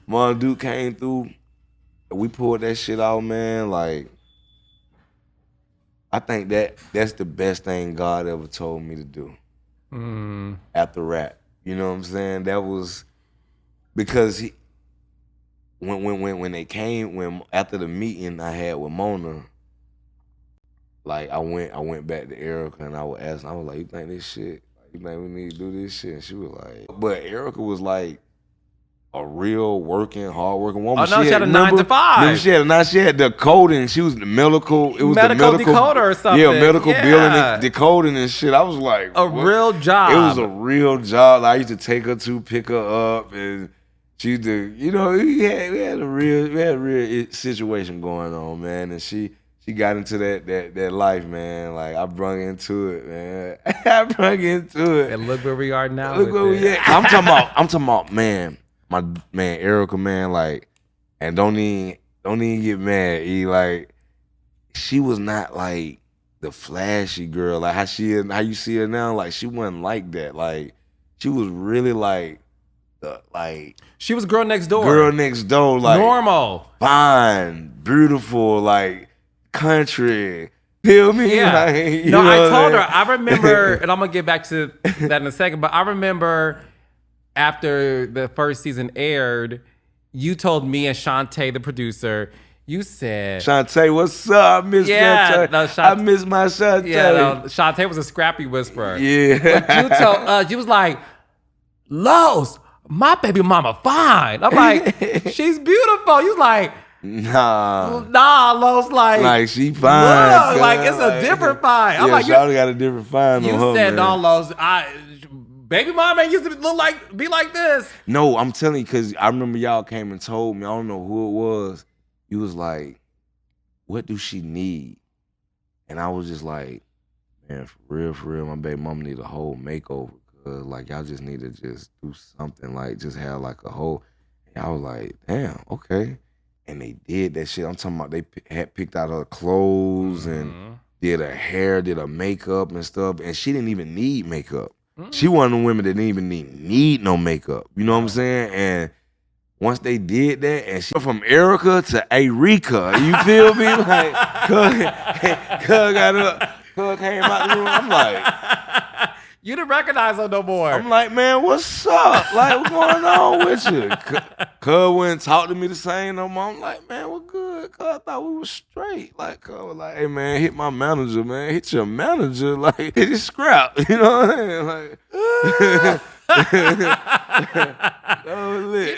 Mom dude came through. We pulled that shit out, man. Like, I think that's the best thing God ever told me to do. After rap. You know what I'm saying? That was because when they came, after the meeting I had with Mona, like I went back to Erica and I was asking, I was like, you think this shit, you think we need to do this shit? And she was like, but Erica was like a real hard-working woman. Oh no, she had a 9 to 5. Remember she had the coding. She was the medical. It was medical the medical decoder or something. Yeah, medical billing and decoding and shit. I was like, a real job. It was a real job. I used to take her to pick her up, and she did. You know, we had a real situation going on, man. And she got into that life, man. Like I brung into it, man. I brung into it. And look where we are now. Look where we at. I'm talking about, man. My man Erica, man, like, and don't even get mad. Like, she was not like the flashy girl, like how you see her now. Like, she wasn't like that. Like, she was really like she was girl next door. Girl next door, like normal, fine, beautiful, like country. Feel me? Yeah. Like, I told her. I remember, and I'm gonna get back to that in a second. But I remember, after the first season aired, you told me and Shantae, the producer, you said, Shantae, what's up? I miss I miss my Shantae. Yeah, no, Shantae was a scrappy whisperer. Yeah. But you told us, you was like, Los, my baby mama fine. I'm like, she's beautiful. You was like, nah, Los, like she fine. Look, like it's a different fine. I'm like, you got a different fine you on her, said, man. no, Los, baby mama used to be like this. No, I'm telling you, because I remember y'all came and told me, I don't know who it was. You was like, what do she need? And I was just like, man, for real, my baby mama need a whole makeover. Cause like y'all just need to just do something, like just have like a whole. And I was like, damn, okay. And they did that shit. I'm talking about they had picked out her clothes and did her hair, did her makeup and stuff. And she didn't even need makeup. She one of the women that didn't even need no makeup. You know what I'm saying? And once they did that, and she went from Erica to Erica, you feel me? Like, Cuz got up, Cuz came out the room. I'm like, you didn't recognize her no more. I'm like, man, what's up? Like, what's going on with you? Cuz wouldn't talk to me the same no more. I'm like, man, we're good. Cuz I thought we was straight. Like, Cuz was like, hey, man, hit my manager, man. Hit your manager. Like, hit his scrap. You know what I mean? Like, you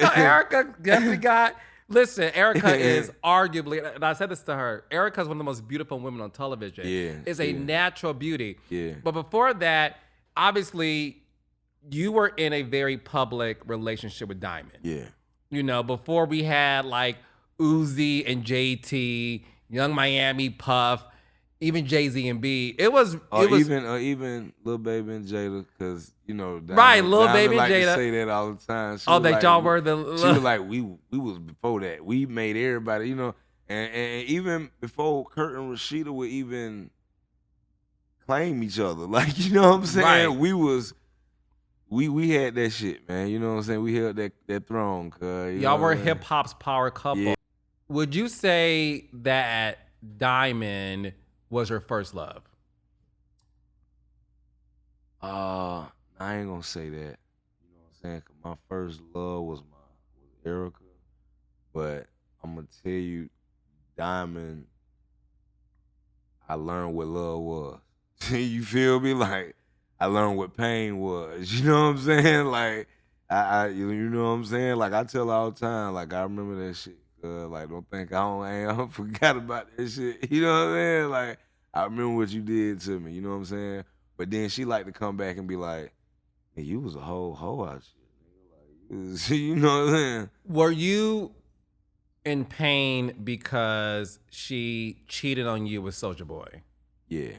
know, Erica definitely got. Listen, Erica is arguably, and I said this to her, Erica's one of the most beautiful women on television. Yeah. Is a natural beauty. Yeah. But before that, obviously, you were in a very public relationship with Diamond. Yeah. You know, before we had like Uzi and JT, Young Miami, Puff, even Jay-Z and B. It was even Lil Baby and Jada, because you know, right, Lil Baby and Jada to say that all the time. Y'all were the. She was like, we was before that. We made everybody, you know, and even before Kurt and Rashida would even claim each other, like, you know what I'm saying? Right. We was we had that shit, man. You know what I'm saying? We held that throne, cuz. Y'all were hip hop's power couple. Yeah. Would you say that Diamond was your first love? I ain't gonna say that. You know what I'm saying? 'Cause my first love was Erica, but I'm gonna tell you, Diamond, I learned what love was. You feel me? Like, I learned what pain was. You know what I'm saying? Like, you know what I'm saying? Like, I tell all the time, like, I remember that shit. Like, don't think I forgot about that shit. You know what I'm saying? Like, I remember what you did to me. You know what I'm saying? But then she like to come back and be like, hey, you was a whole hoe out shit. Like, you know what I'm saying? Were you in pain because she cheated on you with Soulja Boy? Yeah.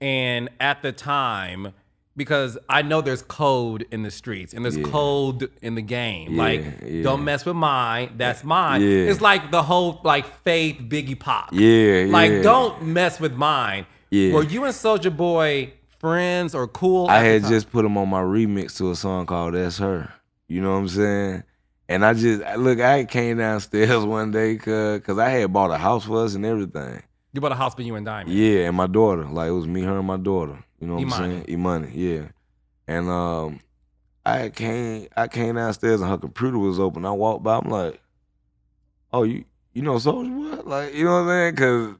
And at the time, because I know there's code in the streets and there's code in the game. Don't mess with mine. That's mine. Yeah. It's like the whole Faith Biggie Pop. Yeah. Don't mess with mine. Yeah. Were you and Soulja Boy friends or cool? I had just put him on my remix to a song called That's Her. You know what I'm saying? And I came downstairs one day cause I had bought a house for us and everything. You bought a house for you and Diamond? Yeah, and my daughter. Like, it was me, her, and my daughter. You know what I'm saying? Imani, yeah. And I came downstairs and her computer was open. I walked by, I'm like, oh, you know Soulja Boy? Like, you know what I'm saying? Cause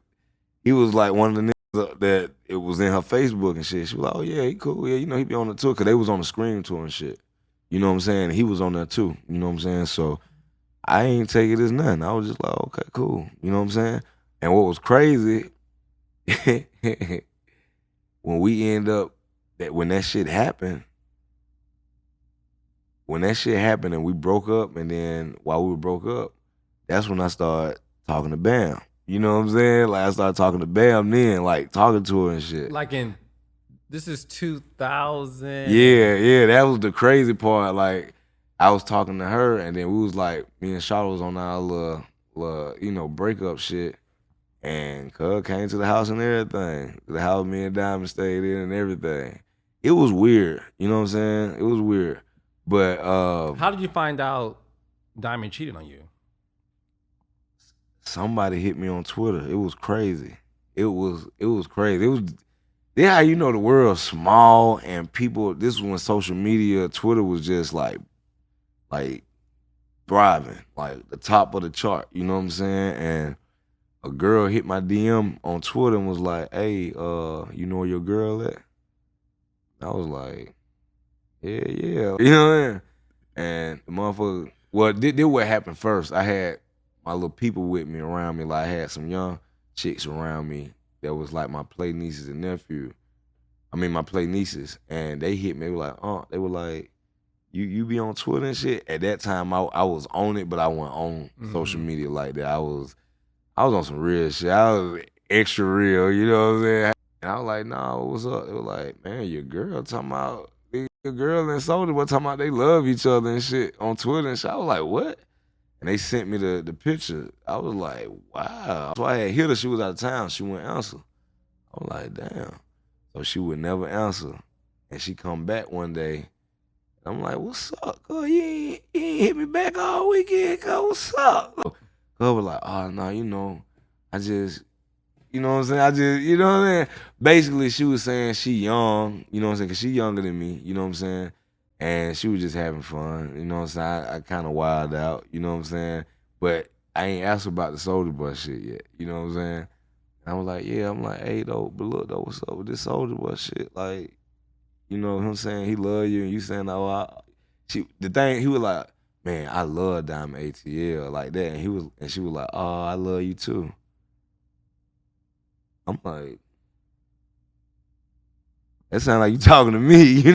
he was like one of the niggas that it was in her Facebook and shit. She was like, oh yeah, he cool. Yeah, you know, he be on the tour. Cause they was on the Scream tour and shit. You know what I'm saying? He was on there too. You know what I'm saying? So I ain't take it as nothing. I was just like, okay, cool. You know what I'm saying? And what was crazy, when that shit happened and we broke up, and then while we broke up, that's when I started talking to Bam. You know what I'm saying? Like, I started talking to Bam then, like talking to her and shit. This is 2000. Yeah, that was the crazy part. Like, I was talking to her, and then we was like, me and Charlotte was on our little breakup shit. And cuz came to the house and everything. The house me and Diamond stayed in and everything. It was weird. You know what I'm saying? It was weird. But how did you find out Diamond cheated on you? Somebody hit me on Twitter. It was crazy. It was crazy. How you know the world's small and people, this was when social media, Twitter was just like thriving, like the top of the chart. You know what I'm saying? And a girl hit my DM on Twitter and was like, hey, you know where your girl at? I was like, yeah. You know what I mean? And the motherfucker, well, this what happened first. I had my little people with me around me. Like, I had some young chicks around me that was like my play nieces and nephew. I mean, my play nieces. And they hit me. They were like, you be on Twitter and shit? At that time, I was on it, but I wasn't on social media like that. I was on some real shit. I was extra real, you know what I'm saying? And I was like, nah, what's up? It was like, man, your girl talking about, your girl and Soulja Boy talking about they love each other and shit on Twitter and shit. I was like, what? And they sent me the picture. I was like, wow. So I had hit her. She was out of town. She wouldn't answer. I was like, damn. So she would never answer. And she come back one day. I'm like, what's up, girl? You ain't hit me back all weekend, girl. What's up? Girl was like, oh, no, I just, you know what I'm saying? You know what I'm saying? Basically, she was saying she young, you know what I'm saying? Because she younger than me, you know what I'm saying? And she was just having fun, you know what I'm saying? I kind of wild out, you know what I'm saying? But I ain't asked about the Soulja Boy shit yet, you know what I'm saying? And I was like, yeah, I'm like, hey, though, but look, though, what's up with this Soulja Boy shit? Like, you know what I'm saying? He love you, and you saying, he was like, man, I love Diamond ATL like that. And she was like, oh, I love you too. I'm like, that sound like you talking to me.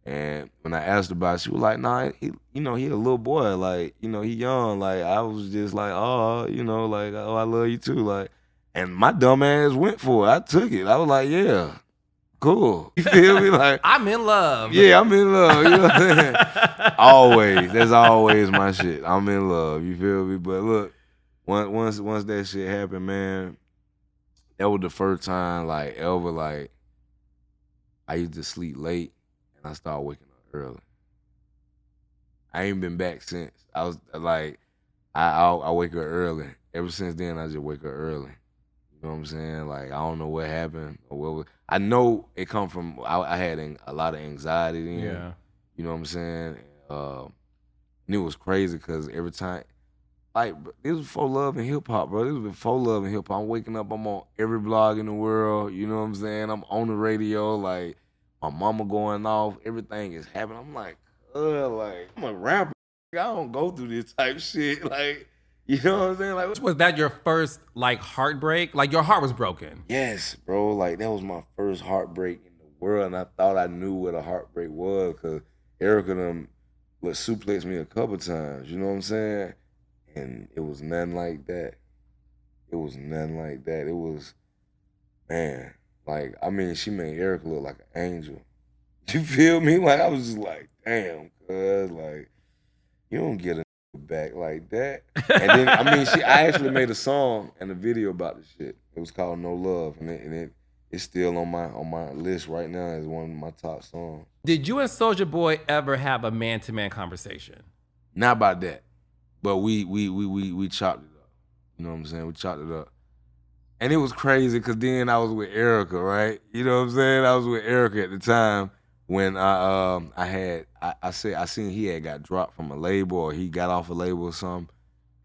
And when I asked about it, she was like, nah, he a little boy. Like, he young. Like, I was just like, oh, oh, I love you too. Like, and my dumb ass went for it. I took it. I was like, yeah, cool. You feel me? Like, I'm in love. Yeah, I'm in love. You know what I'm saying? Always. That's always my shit. I'm in love. You feel me? But look, once that shit happened, man, that was the first time, like, ever, like, I used to sleep late and I started waking up early. I ain't been back since. I was like, I wake up early. Ever since then, I just wake up early. You know what I'm saying? Like, I don't know what happened or what was. I know it come from, I had a lot of anxiety then. Yeah. You know what I'm saying? And it was crazy because every time, like, this was before love and hip hop, bro. This was before love and hip hop. I'm waking up, I'm on every blog in the world. You know what I'm saying? I'm on the radio, like, my mama going off. Everything is happening. I'm like, I'm a rapper. I don't go through this type shit. Like, you know what I'm saying? Like, Was that your first like heartbreak? Like your heart was broken? yes, bro. Like, that was my first heartbreak in the world, and I thought I knew what a heartbreak was because Erica would suplex me a couple times. You know what I'm saying? And it was nothing like that. It was nothing like that. It was, man, like, I mean, she made Erica look like an angel. You feel me? Like, I was just like, damn, cuz, like, you don't get a back like that. And then, I mean, I actually made a song and a video about the shit. It was called No Love, and it's still on my list right now as one of my top songs. Did you and Soulja Boy ever have a man-to-man conversation? Not about that, but we chopped it up. You know what I'm saying? We chopped it up. And it was crazy because then I was with Erica, right? You know what I'm saying? I was with Erica at the time when I seen he had got dropped from a label or he got off a label or something.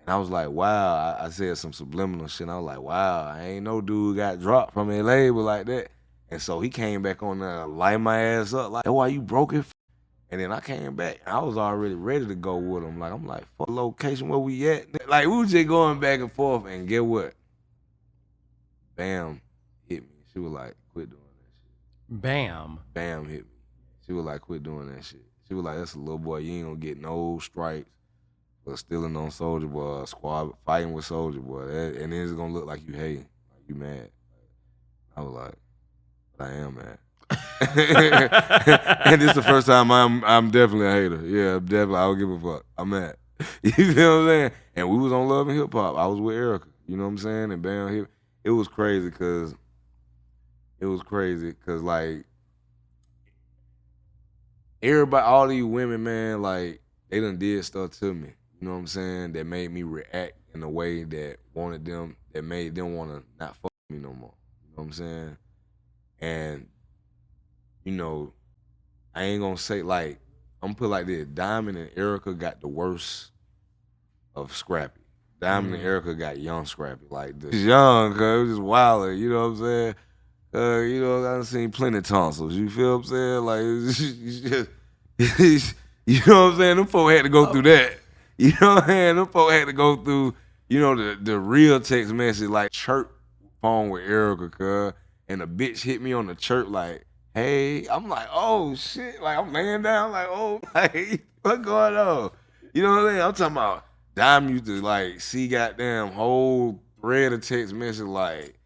And I was like, wow. I said some subliminal shit. And I was like, wow, I ain't no dude got dropped from a label like that. And so he came back on there, light my ass up, like, why you broke it? And then I came back. I was already ready to go with him. Like, I'm like, fuck location, where we at? Like, we was just going back and forth. And get what? Bam hit me. She was like, quit doing that shit. Bam. Bam hit me. She was like, quit doing that shit. She was like, that's a little boy. You ain't gonna get no stripes for stealing on Soulja Boy, squad fighting with Soulja Boy. And then it's gonna look like you hating, like you mad. I was like, but I am mad. And this is the first time I'm definitely a hater. Yeah, definitely. I don't give a fuck. I'm mad. You feel what I'm saying? And we was on Love and Hip Hop. I was with Erica. You know what I'm saying? And Bam hit. It was crazy because like, everybody, all these women, man, like, they done did stuff to me. You know what I'm saying? That made me react in a way that made them want to not fuck with me no more. You know what I'm saying? And, you know, I ain't gonna say, like, I'm gonna put it like this. Diamond and Erica got the worst of Scrappy. Diamond and Erica got young Scrappy. Like, this young, cuz it was just wilder, you know what I'm saying? You know, I done seen plenty of tonsils. You feel what I'm saying? Like, it's just, you know what I'm saying? Them folk had to go through that. You know what I'm saying? Them folk had to go through, you know, the real text message, like, chirp phone with Erica, cuz. And a bitch hit me on the chirp, like, hey. I'm like, oh, shit. Like, I'm laying down, like, oh, like, what going on? You know what I'm saying? I'm talking about Dime used to, like, see goddamn whole thread of text message, like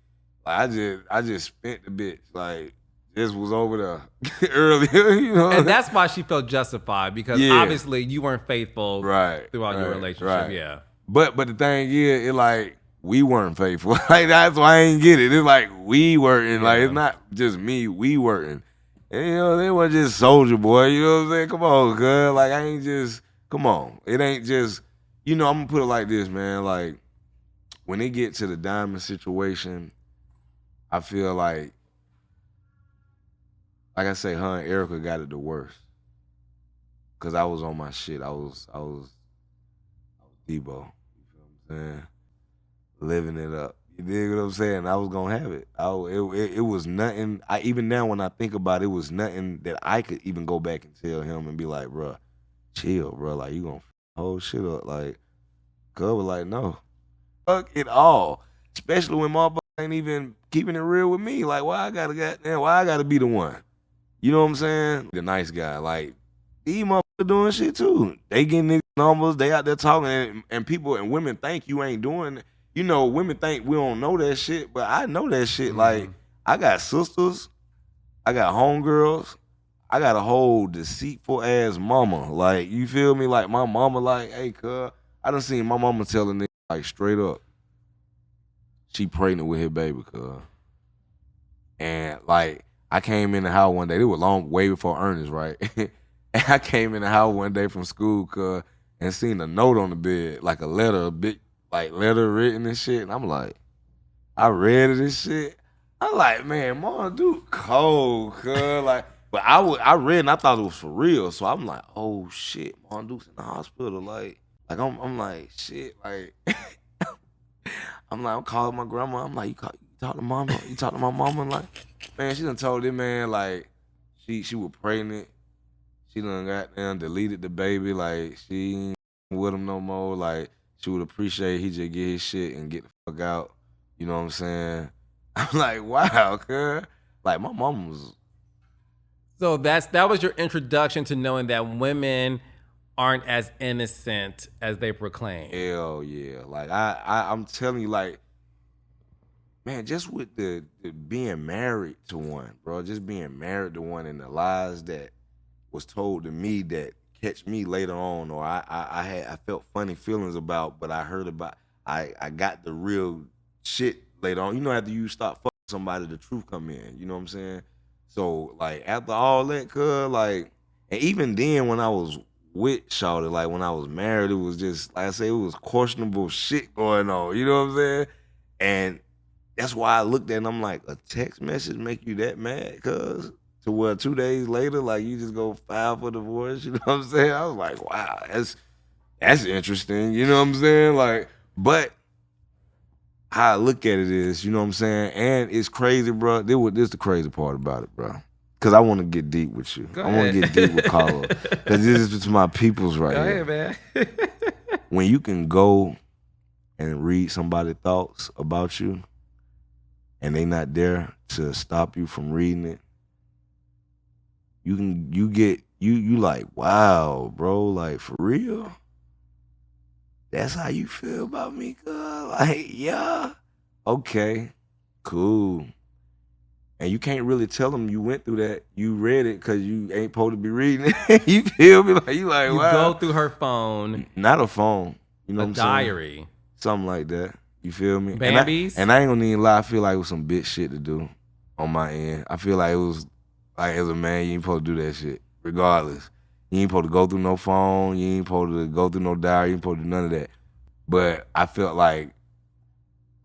I just spent the bitch, like, this was over there earlier, you know. And that's why she felt justified, because obviously you weren't faithful throughout your relationship. Right. Yeah. But the thing is, it like, we weren't faithful. Like, that's why I ain't get it. It's like, we weren't. Like, it's not just me, we weren't. And, you know, they weren't just Soulja Boy, you know what I'm saying? Come on, cuz. Like, I ain't just, come on. It ain't just, you know, I'm gonna put it like this, man. Like, when it get to the Diamond situation, I feel like I say, her and Erica got it the worst. Cause I was on my shit. I was Debo. You feel what I'm saying? Living it up. You dig what I'm saying? I was gonna have it. It was nothing. Even now when I think about it, it was nothing that I could even go back and tell him and be like, bruh, chill, bro. Like, you gonna hold shit up. Like, cuz was like, no. Fuck it all. Especially when motherfuckers ain't even keeping it real with me. Like, why I gotta be the one? You know what I'm saying? The nice guy. Like, these motherfuckers doing shit too. They getting niggas numbers. They out there talking, and people and women think you ain't doing. You know, women think we don't know that shit, but I know that shit. Like, I got sisters, I got homegirls, I got a whole deceitful ass mama. Like, you feel me? Like, my mama, like, hey, cuz, I done seen my mama tell a nigga, like, straight up, she pregnant with his baby, cuz. And, like, I came in the house one day. It was way before Ernest, right? And I came in the house one day from school, cuz, and seen a note on the bed, like a letter, a big like letter written and shit. And I'm like, I read it and shit. I'm like, man, Mama Dee cold, cuz. Like, but I read and I thought it was for real. So I'm like, oh shit, Mama Dee's in the hospital. Like I'm like, shit, like I'm calling my grandma. I'm like, you talk to mama? You talk to my mama? Like, man, she done told this man like she was pregnant. She done got down, deleted the baby. Like, she ain't with him no more. Like, she would appreciate he just get his shit and get the fuck out. You know what I'm saying? I'm like, wow, cuz. Like, my mom was. So that was your introduction to knowing that women aren't as innocent as they proclaim. Hell yeah. Like, I'm telling you, like, man, just with the being married to one, bro. Just being married to one and the lies that was told to me that catch me later on, or I felt funny feelings about, but I heard about, I got the real shit later on. You know, after you stop fucking somebody, the truth come in. You know what I'm saying? So like after all that, cuz, like, and even then when I was with Shawty, like when I was married, it was just like I say, it was questionable shit going on. You know what I'm saying? And that's why I looked at it and I'm like, a text message make you that mad, cuz? To where 2 days later, like, you just go file for divorce, you know what I'm saying? I was like, wow, that's interesting, you know what I'm saying? Like, but how I look at it is, you know what I'm saying? And it's crazy, bro. This the crazy part about it, bro. Because I want to get deep with you. I want to get deep with Carlos. Because this is to my peoples right here. Go ahead, man. When you can go and read somebody's thoughts about you and they not there to stop you from reading it, you like, wow, bro, like, for real? That's how you feel about me, cuz? Like, yeah, okay, cool. And you can't really tell them you went through that. You read it because you ain't supposed to be reading it. You feel me? Like, you like, You wow. go through her phone. Not a phone. You know what I'm saying? A diary. Something like that. You feel me? Bambi's. And I ain't gonna even lie, I feel like it was some bitch shit to do on my end. I feel like it was, like, as a man, you ain't supposed to do that shit, regardless. You ain't supposed to go through no phone. You ain't supposed to go through no diary. You ain't supposed to do none of that. But I felt like,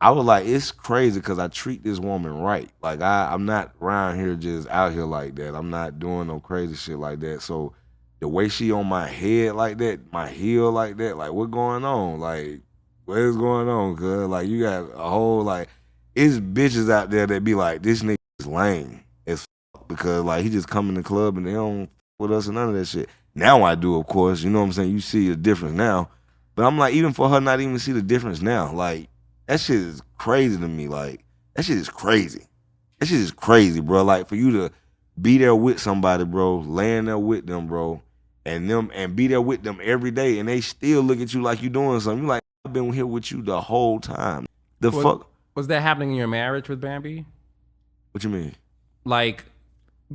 I was like, it's crazy because I treat this woman right. Like, I'm not around here just out here like that. I'm not doing no crazy shit like that. So the way she on my head like that, my heel like that, like, what going on? Like, what is going on, cuz? Like, you got a whole, like, it's bitches out there that be like, this nigga is lame as fuck because, like, he just come in the club and they don't with us and none of that shit. Now I do, of course. You know what I'm saying? You see the difference now. But I'm like, even for her not even see the difference now, like, that shit is crazy to me. Like, that shit is crazy. That shit is crazy, bro. Like, for you to be there with somebody, bro, laying there with them, bro, and be there with them every day, and they still look at you like you doing something. You like, I've been here with you the whole time. Fuck? Was that happening in your marriage with Bambi? What you mean? Like,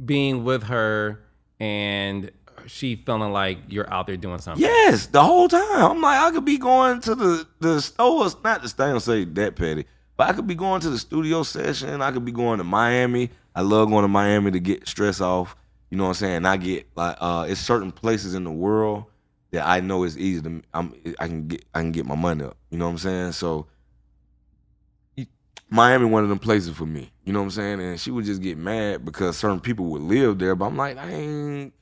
being with her and she feeling like you're out there doing something? Yes, the whole time. I'm like, I could be going to the stores, not the stay, don't say that petty, but I could be going to the studio session. I could be going to Miami. I love going to Miami to get stress off. You know what I'm saying? I get, like, it's certain places in the world that I know it's easy to, I can get my money up. You know what I'm saying? So Miami one of them places for me. You know what I'm saying? And she would just get mad because certain people would live there, but I'm like, I ain't.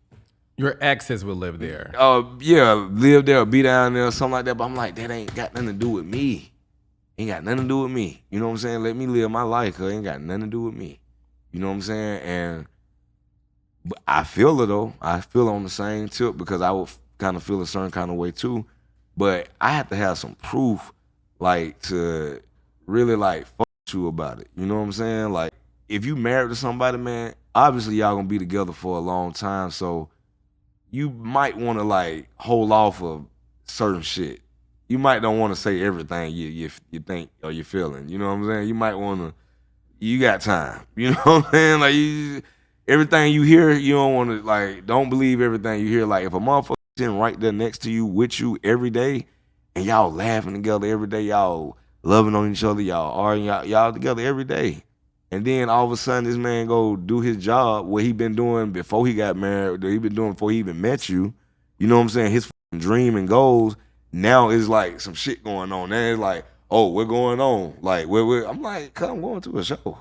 Your exes would live there. Yeah, live there or be down there or something like that. But I'm like, that ain't got nothing to do with me. Ain't got nothing to do with me. You know what I'm saying? Let me live my life, cause it ain't got nothing to do with me. You know what I'm saying? But I feel it though. I feel on the same tip because I would kind of feel a certain kind of way too. But I have to have some proof, like, to really, like, fuck you about it. You know what I'm saying? Like, if you married to somebody, man, obviously y'all gonna be together for a long time. So you might want to, like, hold off of certain shit. You might don't want to say everything you think or you're feeling. You know what I'm saying? You might want to. You got time. You know what I'm saying? Like, everything you hear, you don't want to, like, don't believe everything you hear. Like, if a motherfucker sitting right there next to you with you every day, and y'all laughing together every day, y'all loving on each other, y'all arguing, y'all together every day, And then all of a sudden, this man go do his job, what he been doing before he got married, or he been doing before he even met you. You know what I'm saying? His dream and goals. Now is like some shit going on. Now it's like, oh, we're going on. Like, I'm like, come going to a show.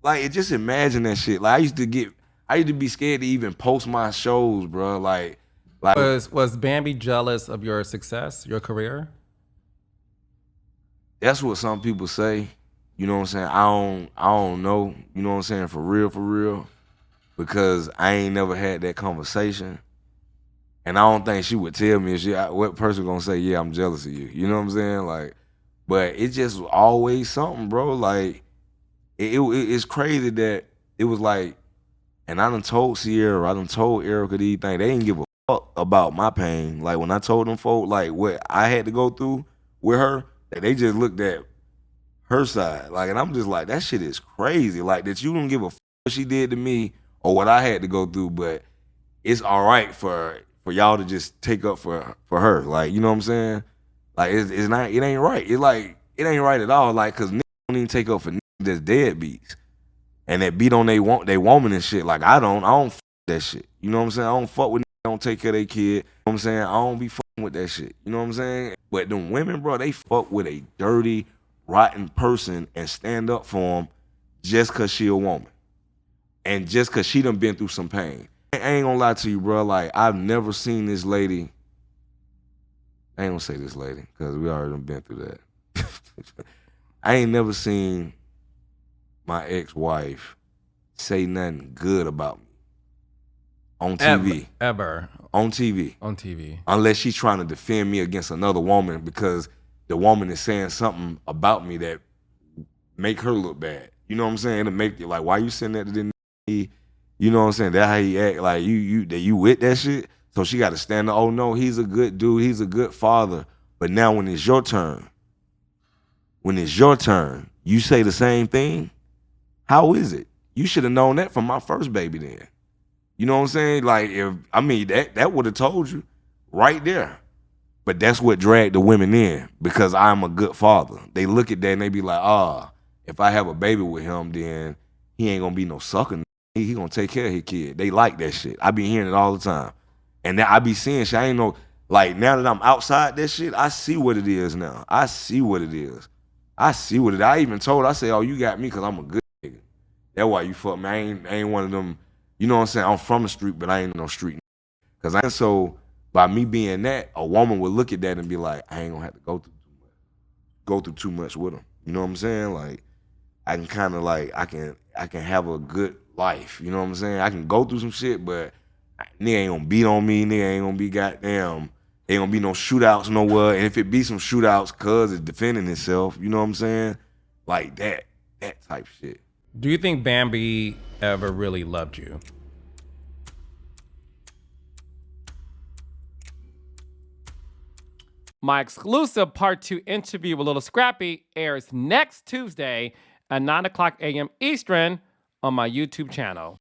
Like, just imagine that shit. Like, I used to be scared to even post my shows, bro. Like was Bambi jealous of your success, your career? That's what some people say. You know what I'm saying? I don't know. You know what I'm saying? For real. Because I ain't never had that conversation. And I don't think she would tell me what person gonna say, yeah, I'm jealous of you. You know what I'm saying? Like, but it's just always something, bro. Like, it's crazy that it was like, and I done told Sierra, I done told Erica these things. They didn't give a fuck about my pain. Like, when I told them folk, like, what I had to go through with her, they just looked at her side. Like, and I'm just like, that shit is crazy. Like, that you don't give a fuck what she did to me or what I had to go through, but it's all right for y'all to just take up for her. Like, you know what I'm saying? Like, it's not, it ain't right. It's like, it ain't right at all. Like, cause niggas don't even take up for niggas that's deadbeats. And that beat on they woman and shit. Like, I don't fuck that shit. You know what I'm saying? I don't fuck with niggas that don't take care of their kid. You know what I'm saying? I don't be fucking with that shit. You know what I'm saying? But them women, bro, they fuck with a dirty, rotten person and stand up for them just cause she a woman. And just cause she done been through some pain. I ain't gonna lie to you, bro. Like, I've never seen this lady. I ain't gonna say this lady, cause we already done been through that. I ain't never seen my ex-wife say nothing good about me on TV. Ever. On TV. On TV. Unless she's trying to defend me against another woman because the woman is saying something about me that make her look bad. You know what I'm saying? To make you like, why you saying that to the nigga? You know what I'm saying? That's how he act. Like, you with that shit? So she got to stand up. Oh, no, he's a good dude. He's a good father. But now when it's your turn, you say the same thing? How is it? You should have known that from my first baby then. You know what I'm saying? Like, that would have told you right there. But that's what dragged the women in because I'm a good father. They look at that and they be like, if I have a baby with him, then he ain't gonna be no sucker. He gonna take care of his kid. They like that shit. I be hearing it all the time. And now I be seeing shit. I ain't know, like, now that I'm outside that shit, I see what it is now. I see what it is. I even told her, I said, oh, you got me because I'm a good nigga. That's why you fuck me. I ain't one of them, you know what I'm saying? I'm from the street, but I ain't no street. Because so by me being that, a woman would look at that and be like, I ain't gonna have to go through too much with him. You know what I'm saying? Like, I can kind of like, I can have a good life. You know what I'm saying? I can go through some shit, but nigga ain't gonna beat on me. Nigga ain't gonna be goddamn. Ain't gonna be no shootouts nowhere. And if it be some shootouts, cuz it's defending itself. You know what I'm saying? Like that type shit. Do you think Bambi ever really loved you? My exclusive part 2 interview with Little Scrappy airs next Tuesday at 9 o'clock a.m. Eastern on my YouTube channel.